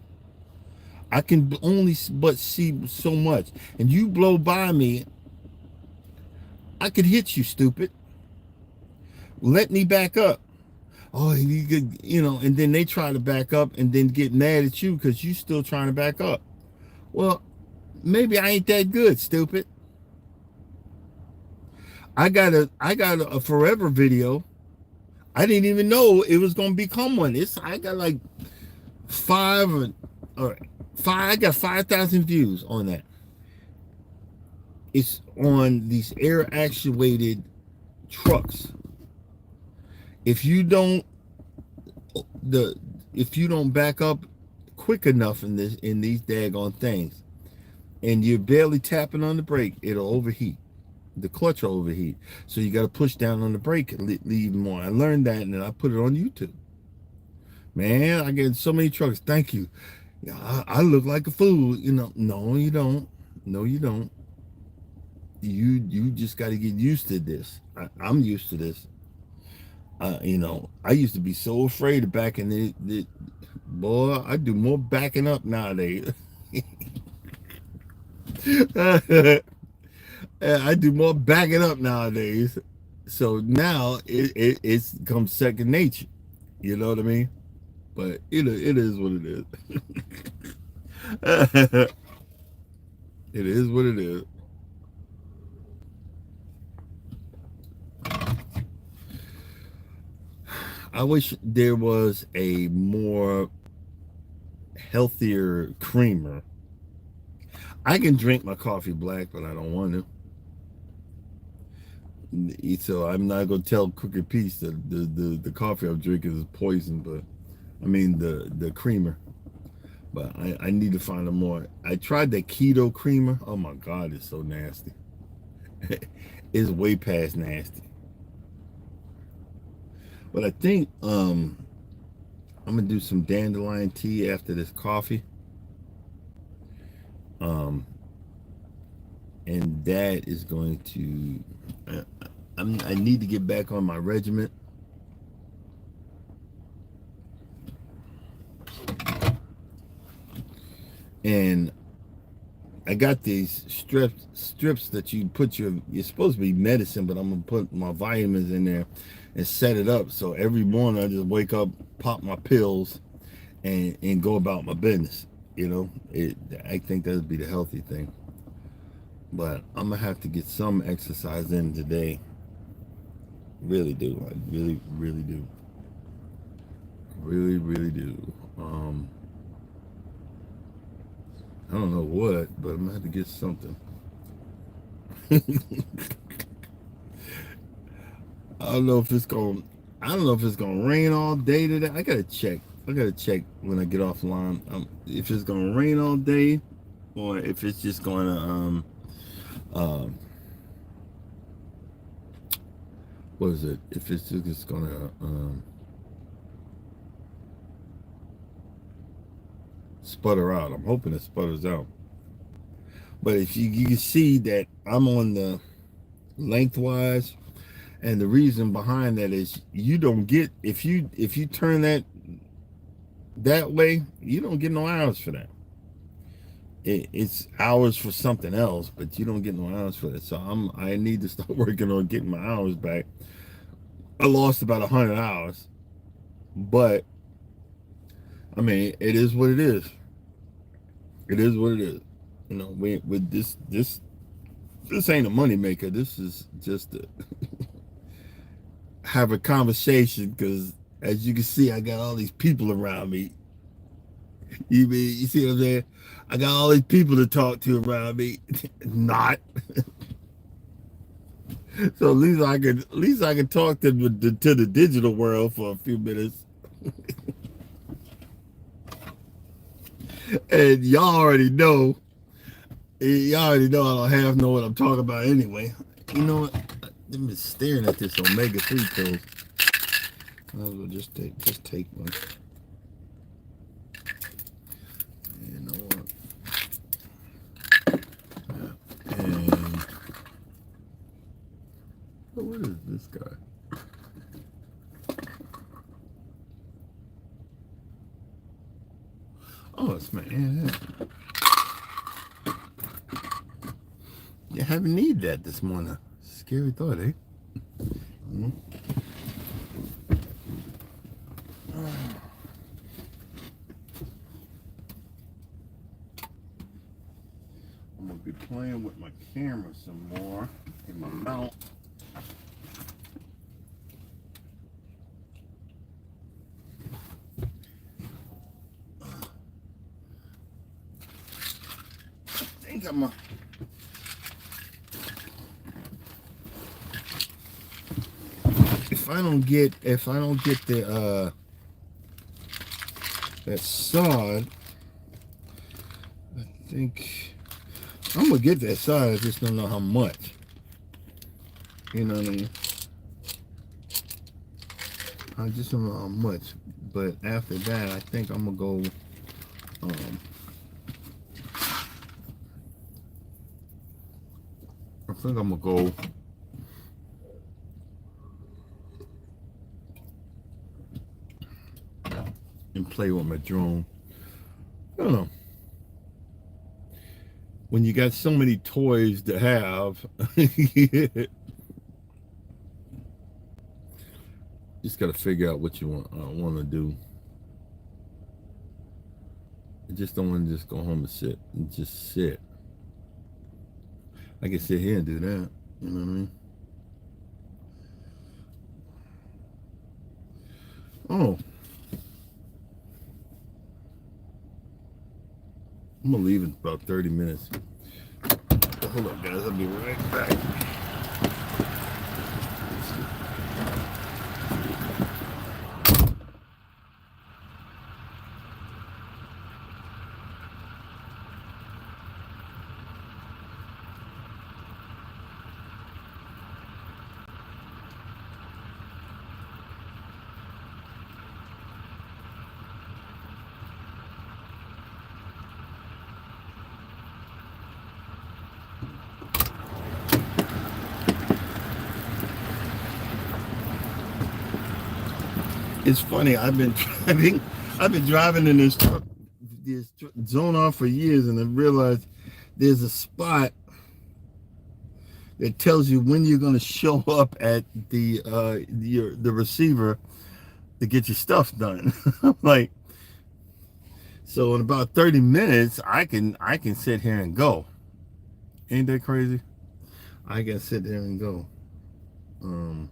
I can only but see so much. And you blow by me, I could hit you, stupid. Let me back up. Oh, you could, and then they try to back up and then get mad at you because you still trying to back up. Well, maybe I ain't that good, stupid. I got a forever video. I didn't even know it was gonna become one. I got like five. I got 5,000 views on that. It's on these air actuated trucks. If you don't back up quick enough in these daggone things, and you're barely tapping on the brake, it'll overheat. The clutch will overheat. So you got to push down on the brake and leave more. I learned that, and then I put it on YouTube. Man, I get so many trucks. Thank you. I look like a fool. No, you don't. No, you don't. You just got to get used to this. I'm used to this. I used to be so afraid of backing it. Boy, I do more backing up nowadays. I do more backing up nowadays. So now it's become second nature. You know what I mean? But it is what it is. It is what it is. I wish there was a more healthier creamer. I can drink my coffee black, but I don't want to. So I'm not gonna tell Cookie Peace that the coffee I'm drinking is poison, but I mean the creamer. But I need to find a more. I tried the keto creamer. Oh my God, it's so nasty. It's way past nasty. But I think I'm gonna do some dandelion tea after this coffee. Um, and that is going to. I need to get back on my regiment. And I got these strips that you put you're supposed to be medicine, but I'm gonna put my vitamins in there and set it up so every morning I just wake up, pop my pills, and go about my business. You know, I think that'd be the healthy thing. But I'm gonna have to get some exercise in today. Really do. I really do. Really do. I don't know what, but I'm gonna have to get something. I don't know if it's going. I don't know if it's gonna rain all day today. I gotta check. I gotta check when I get offline. If it's gonna rain all day, or if it's just gonna um what is it? If it's just gonna sputter out. I'm hoping it sputters out. But if you can see that I'm on the lengthwise, and the reason behind that is you don't get if you turn that way, you don't get no hours for that. It's hours for something else, but you don't get no hours for that. So I need to start working on getting my hours back. I lost about 100 hours, but I mean it is what it is. It is what it is. You know, with this ain't a money maker. This is just to have a conversation because as you can see, I got all these people around me. You see what I'm saying? I got all these people to talk to around me. Not. So at least I can talk to the digital world for a few minutes. And y'all already know I don't half know what I'm talking about anyway. You know what? I've been staring at this omega-3 pill. I'll just take one. You know what? And what is this guy? Oh, it's my aunt. You haven't need that this morning. Scary thought, eh? Mm-hmm. I'm gonna be playing with my camera some more in my mount. I think I'm a if I don't get the that sod, I think I'm gonna get that sod. I just don't know how much. You know what I mean? I just don't know how much. But after that, I think I'm gonna go. I think I'm gonna go. And play with my drone. I don't know. When you got so many toys to have, just got to figure out what you want to do. I just don't want to just go home and sit and just sit. I can sit here and do that. You know what I mean? Oh, I'm gonna leave in about 30 minutes. Hold up, guys. I'll be right back. It's funny. I've been driving in this zone off for years, and I realized there's a spot that tells you when you're going to show up at the receiver to get your stuff done. Like, so in about 30 minutes, I can sit here and go. Ain't that crazy? I can sit there and go. Um,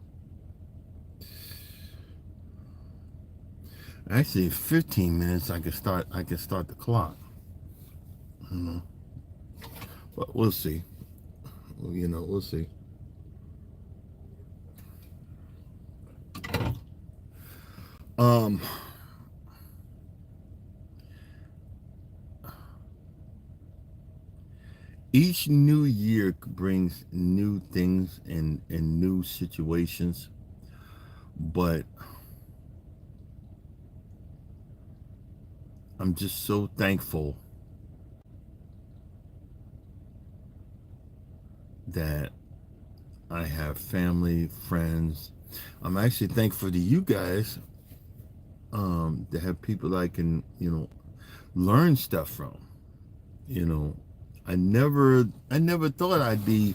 Actually, 15 minutes I can start. I can start the clock. You know, but we'll see. Well, we'll see. Um, each new year brings new things and new situations, but I'm just so thankful that I have family, friends. I'm actually thankful to you guys, to have people I can, learn stuff from. You know, I never thought I'd be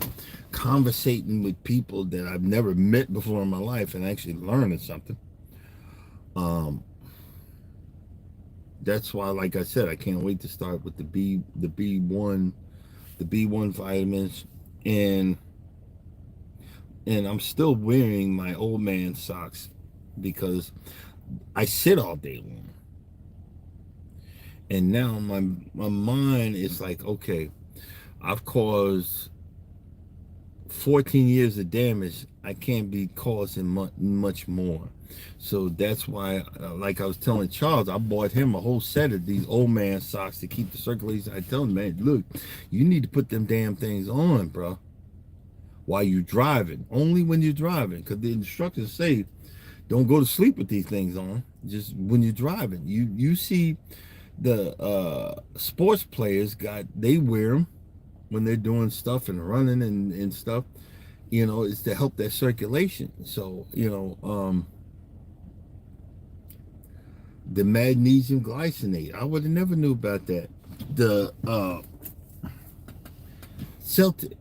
conversating with people that I've never met before in my life and actually learning something. Um, that's why, like I said, I can't wait to start with the B1 vitamins, and I'm still wearing my old man socks because I sit all day long. And now my mind is like, okay, I've caused 14 years of damage. I can't be causing much more. So that's why, like I was telling Charles, I bought him a whole set of these old man socks to keep the circulation. I tell him, man, look, you need to put them damn things on, bro, while you're driving. Only when you're driving, because the instructors say don't go to sleep with these things on. Just when you're driving, you see the sports players they wear them when they're doing stuff and running and stuff. It's to help their circulation. So the magnesium glycinate, I would have never knew about that. The Celtic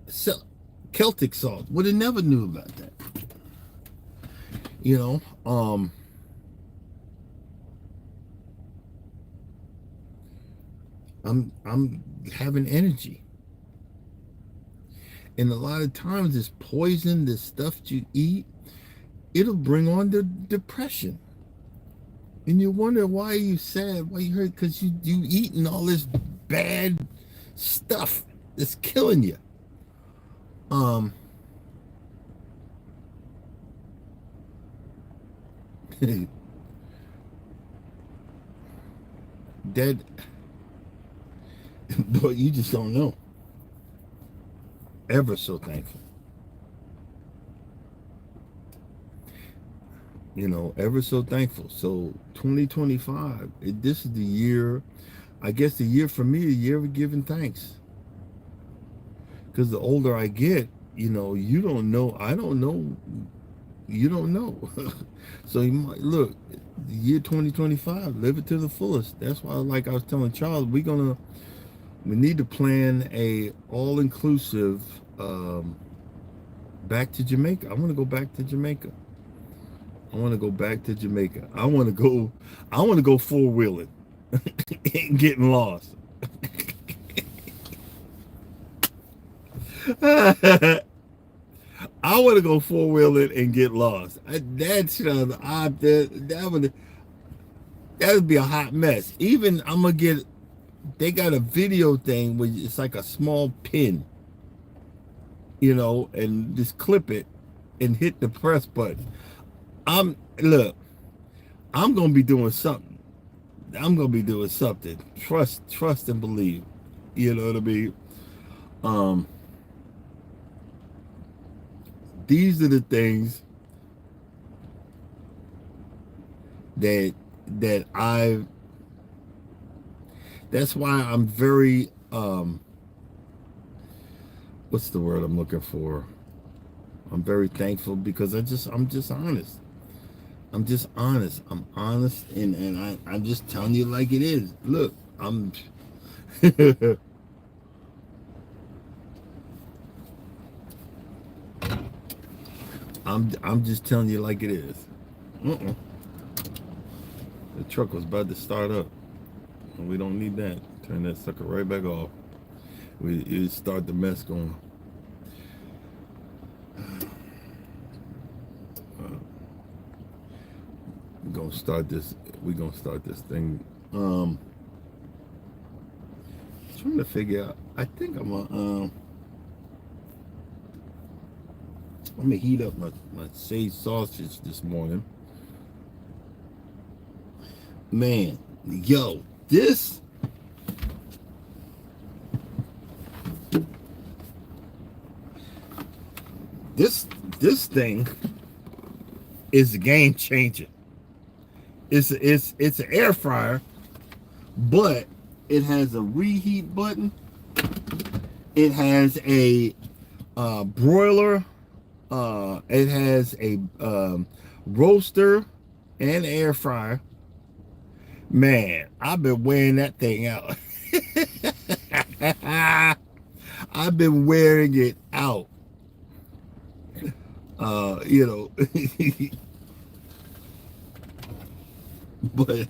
Celtic salt, would have never knew about that. you know um I'm having energy. And a lot of times this poison, this stuff that you eat, it'll bring on the depression. And you wonder why you sad, why you hurt, because you eating all this bad stuff that's killing you. Um that boy, you just don't know. Ever so thankful. Ever so thankful. So 2025, this is the year, I guess the year for me, the year of giving thanks. Because the older I get, you don't know, I don't know, you don't know. So you might look, the year 2025, live it to the fullest. That's why, like I was telling Charles, we need to plan a all-inclusive, back to Jamaica. I want to go back to Jamaica. I want to go back to Jamaica. I want to go four-wheeling and getting lost. I want to go four-wheeling and get lost. That would be a hot mess. Even they got a video thing where it's like a small pin, and just clip it and hit the press button. Look, I'm gonna be doing something. Trust and believe. You know what I mean? Um, these are the things that that's why I'm very, what's the word I'm looking for? I'm very thankful because I'm just honest. I'm just honest. I'm honest, and I'm just telling you like it is. Look, I'm just telling you like it is. Uh-uh. The truck was about to start up. We don't need that. Turn that sucker right back off. It start the mess going. We're gonna start this. We're gonna start this thing. Trying to figure out. I think I'm gonna heat up my sage sausage this morning. Man, yo, this this thing is a game changer. It's an air fryer, but it has a reheat button. It has a broiler. It has a roaster and air fryer. Man, I've been wearing that thing out. I've been wearing it out. You know, but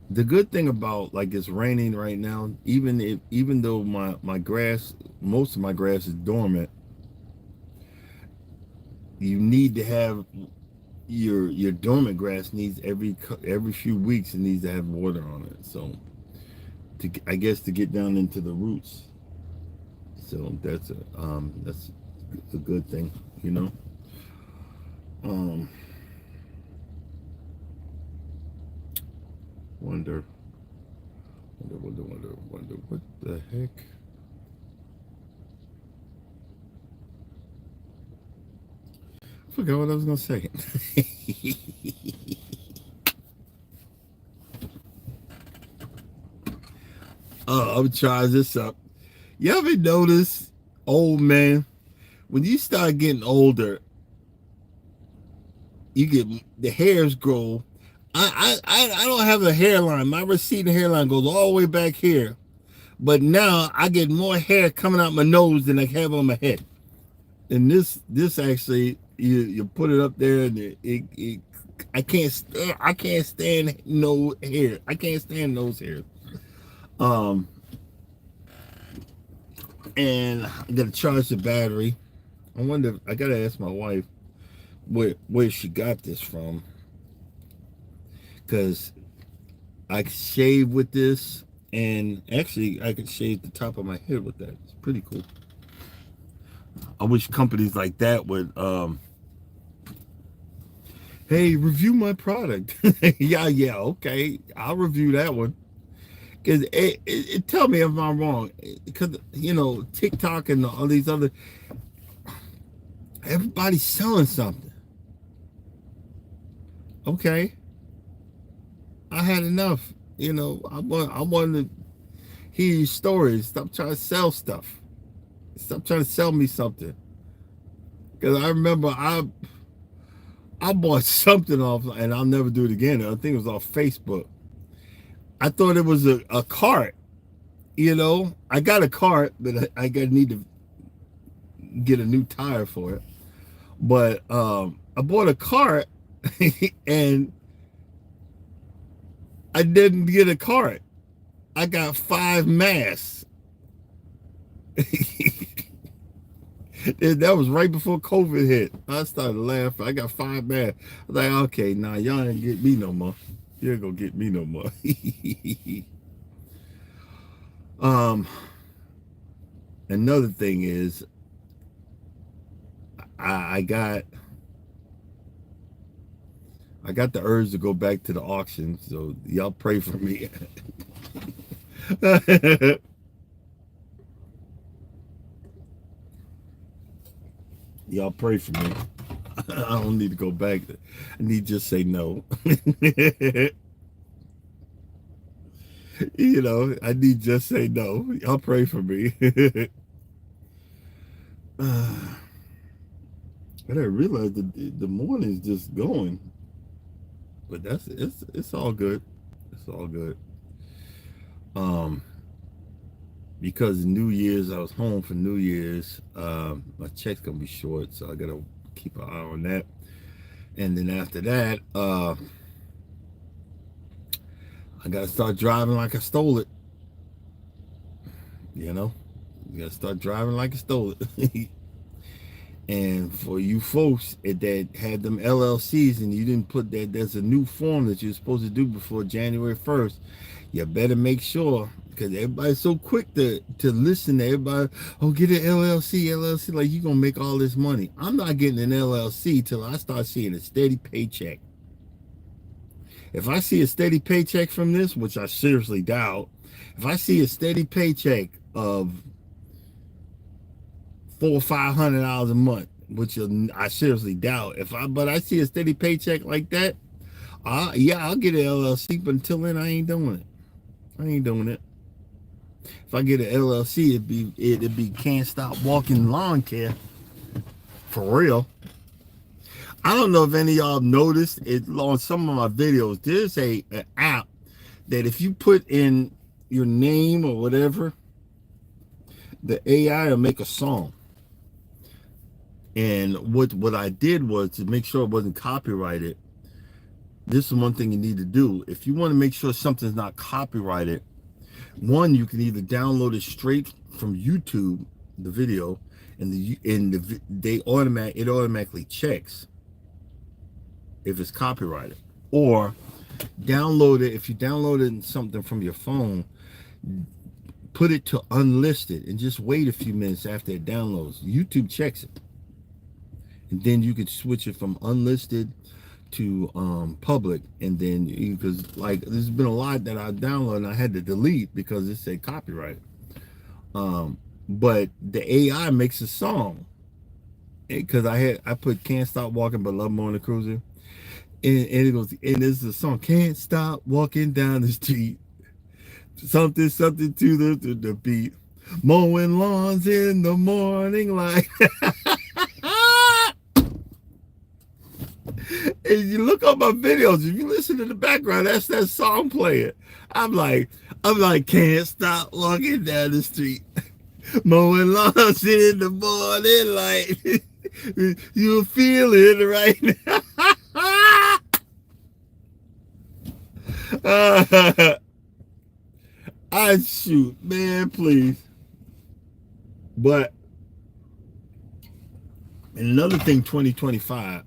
the good thing about, like, it's raining right now, even though my grass, most of my grass is dormant, you need to have your dormant grass needs every few weeks, it needs to have water on it, so I guess to get down into the roots. So that's a good thing, you know. um wonder what the heck. I forgot what I was gonna say. I'm trying this up. You ever notice, old man, when you start getting older, you get the hairs grow. I don't have a hairline. My receding hairline goes all the way back here, but now I get more hair coming out my nose than I have on my head. And this actually, you put it up there, and it I can't stand no hair. I can't stand those hairs. Um, and I gotta charge the battery. I wonder. I gotta ask my wife where she got this from, because I could shave with this, and actually I could shave the top of my head with that. It's pretty cool. I wish companies like that would, hey, review my product. Yeah, okay, I'll review that one. Because it tell me if I'm wrong. Because, you know, TikTok and all these other, everybody's selling something. Okay, I had enough. You know, I wanted to hear your stories. Stop trying to sell stuff. Stop trying to sell me something. Because I remember I bought something off, and I'll never do it again. I think it was off Facebook. I thought it was a cart. You know, I got a cart, but I need to get a new tire for it. But I bought a cart, and I didn't get a cart. I got 5 masks. That was right before COVID hit. I started laughing. I got 5 masks. I was like, okay, nah, y'all ain't get me no more. You ain't gonna get me no more. Another thing is, I got the urge to go back to the auction, so y'all pray for me. Y'all pray for me. I don't need to go back. I need to just say no. You know, I need just say no. Y'all pray for me. I didn't realize that the morning's just going, but it's all good. It's all good. Um, because New Year's, I was home for New Year's. My check's gonna be short, so I gotta keep an eye on that. And then after that, I gotta start driving like I stole it. You know, you gotta start driving like I stole it. And for you folks that had them LLCs and you didn't put that, there's a new form that you're supposed to do before January 1st. You better make sure, because everybody's so quick to listen to everybody. Oh, get an LLC, like you're gonna make all this money. I'm not getting an LLC till I start seeing a steady paycheck. If I see a steady paycheck from this, which I seriously doubt, if I see a steady paycheck of $400 or $500 a month, which I seriously doubt. But I see a steady paycheck like that, yeah, I'll get an LLC. But until then, I ain't doing it. I ain't doing it. If I get an LLC, it'd be Can't Stop Walking Lawn Care, for real. I don't know if any of y'all noticed it on some of my videos. There's an app that if you put in your name or whatever, the AI will make a song. And what I did was, to make sure it wasn't copyrighted, this is one thing you need to do. If you want to make sure something's not copyrighted, one, you can either download it straight from YouTube, the video, and it automatically checks if it's copyrighted. Or download it, if you downloaded something from your phone, put it to unlisted and just wait a few minutes after it downloads. YouTube checks it. And then you could switch it from unlisted to public, and then because like there's been a lot that I downloaded and I had to delete because it said copyright. But the AI makes a song, because I put Can't Stop Walking but Love More on the Cruiser, and it goes, and this is a song, Can't Stop Walking Down the Street, something to the beat, mowing lawns in the morning light. And you look up my videos, if you listen to the background, that's that song playing. I'm like, can't stop walking down the street, mowing lawns in the morning light. You feel it right now. I shoot, man, please. But another thing, 2025.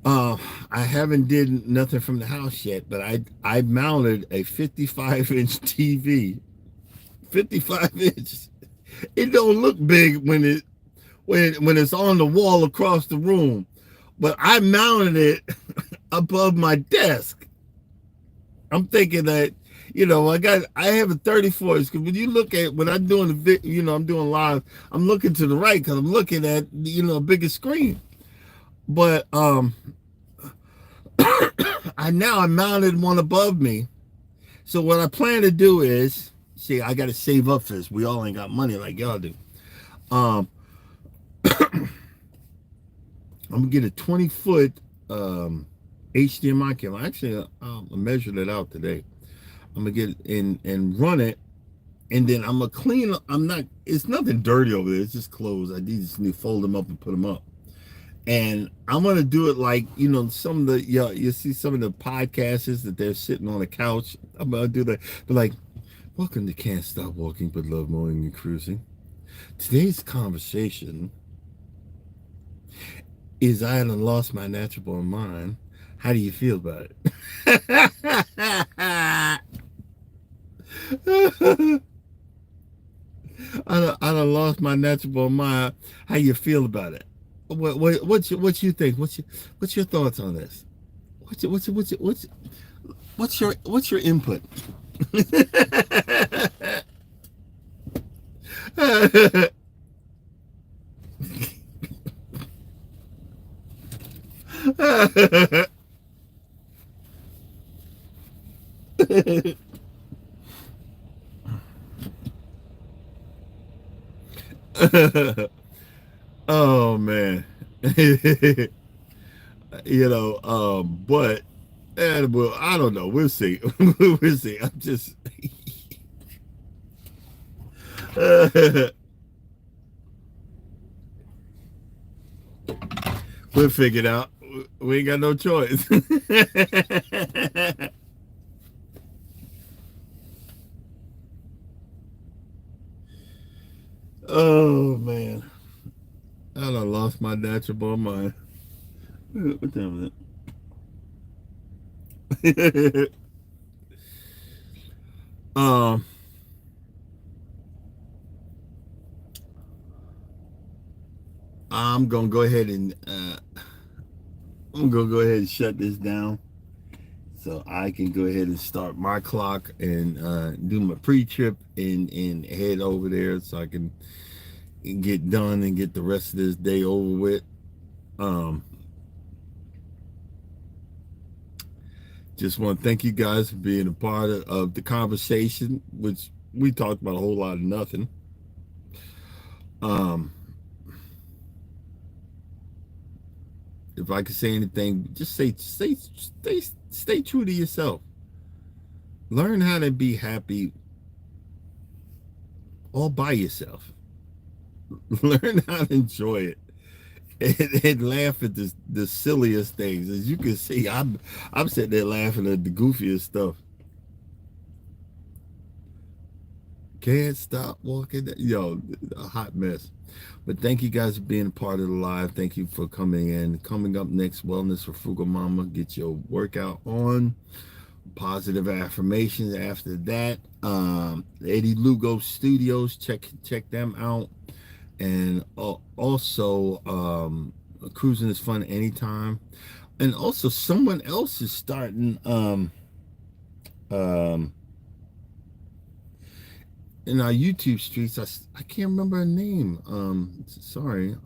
I haven't did nothing from the house yet, but I mounted a 55-inch TV. 55 inch. It don't look big when it's on the wall across the room, but I mounted it above my desk. I'm thinking that, I have a 34 inch, because when you look at, when I'm doing I'm doing live, I'm looking to the right because I'm looking at, a bigger screen. But I mounted one above me. So what I plan to do is, I got to save up for this. We all ain't got money like y'all do. I'm gonna get a 20-foot HDMI camera. Actually, I measured it out today. I'm gonna get in and run it, and then I'm gonna clean. It's nothing dirty over there. It's just clothes. I just need to fold them up and put them up. And I'm gonna do it like, some of the, you see some of the podcasters that they're sitting on a couch. I'm gonna do that. But like, welcome to Can't Stop Walking but Love Mowing and Cruising. Today's conversation is, I done lost my natural born mind. How do you feel about it? I done lost my natural born mind. How you feel about it? What you think? What's your thoughts on this? What's your input? Oh man. But and well, I don't know. We'll see. We'll see. I'm just we'll figure it out. We ain't got no choice. Oh man. I done lost my natural born mind. What time is it? um I'm gonna go ahead and I'm gonna go ahead and shut this down so I can go ahead and start my clock and do my pre-trip and head over there so I can get done and get the rest of this day over with. Um, just want to thank you guys for being a part of the conversation, which we talked about a whole lot of nothing. Um, if I could say anything, just stay true to yourself. Learn how to be happy all by yourself. Learn how to enjoy it and laugh at the silliest things. As you can see, I'm sitting there laughing at the goofiest stuff. Can't stop walking. Yo, a hot mess. But thank you guys for being a part of the live. Thank you for coming in. Coming up next, Wellness for Frugal Mama. Get your workout on. Positive affirmations after that. Eddie Lugo Studios. Check them out. And also, cruising is fun anytime. And also, someone else is starting. In our YouTube streets, I can't remember her name. Sorry.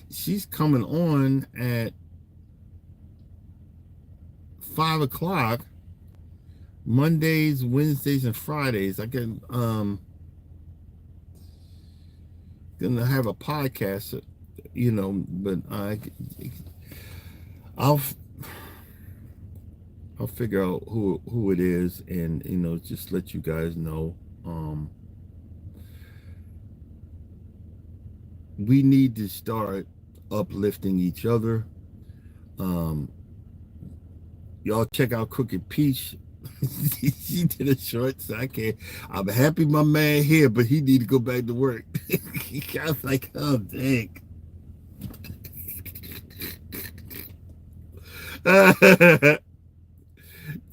She's coming on at 5 o'clock Mondays, Wednesdays, and Fridays. I can gonna have a podcast, but I'll I'll figure out who it is and just let you guys know. We need to start uplifting each other. Y'all check out Crooked Peach. She did a short, so I can't. I'm happy my man here, but he need to go back to work. I was like, oh dang.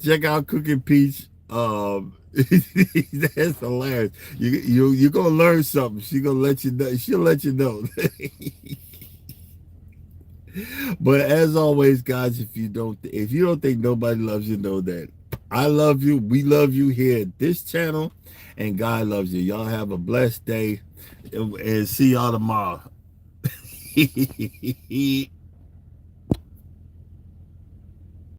Check out Cooking Peach. That's hilarious. You're gonna learn something. She gonna let you know. She'll let you know. But as always, guys, if you don't think nobody loves you, know that I love you. We love you here at this channel, and God loves you. Y'all have a blessed day, and see y'all tomorrow.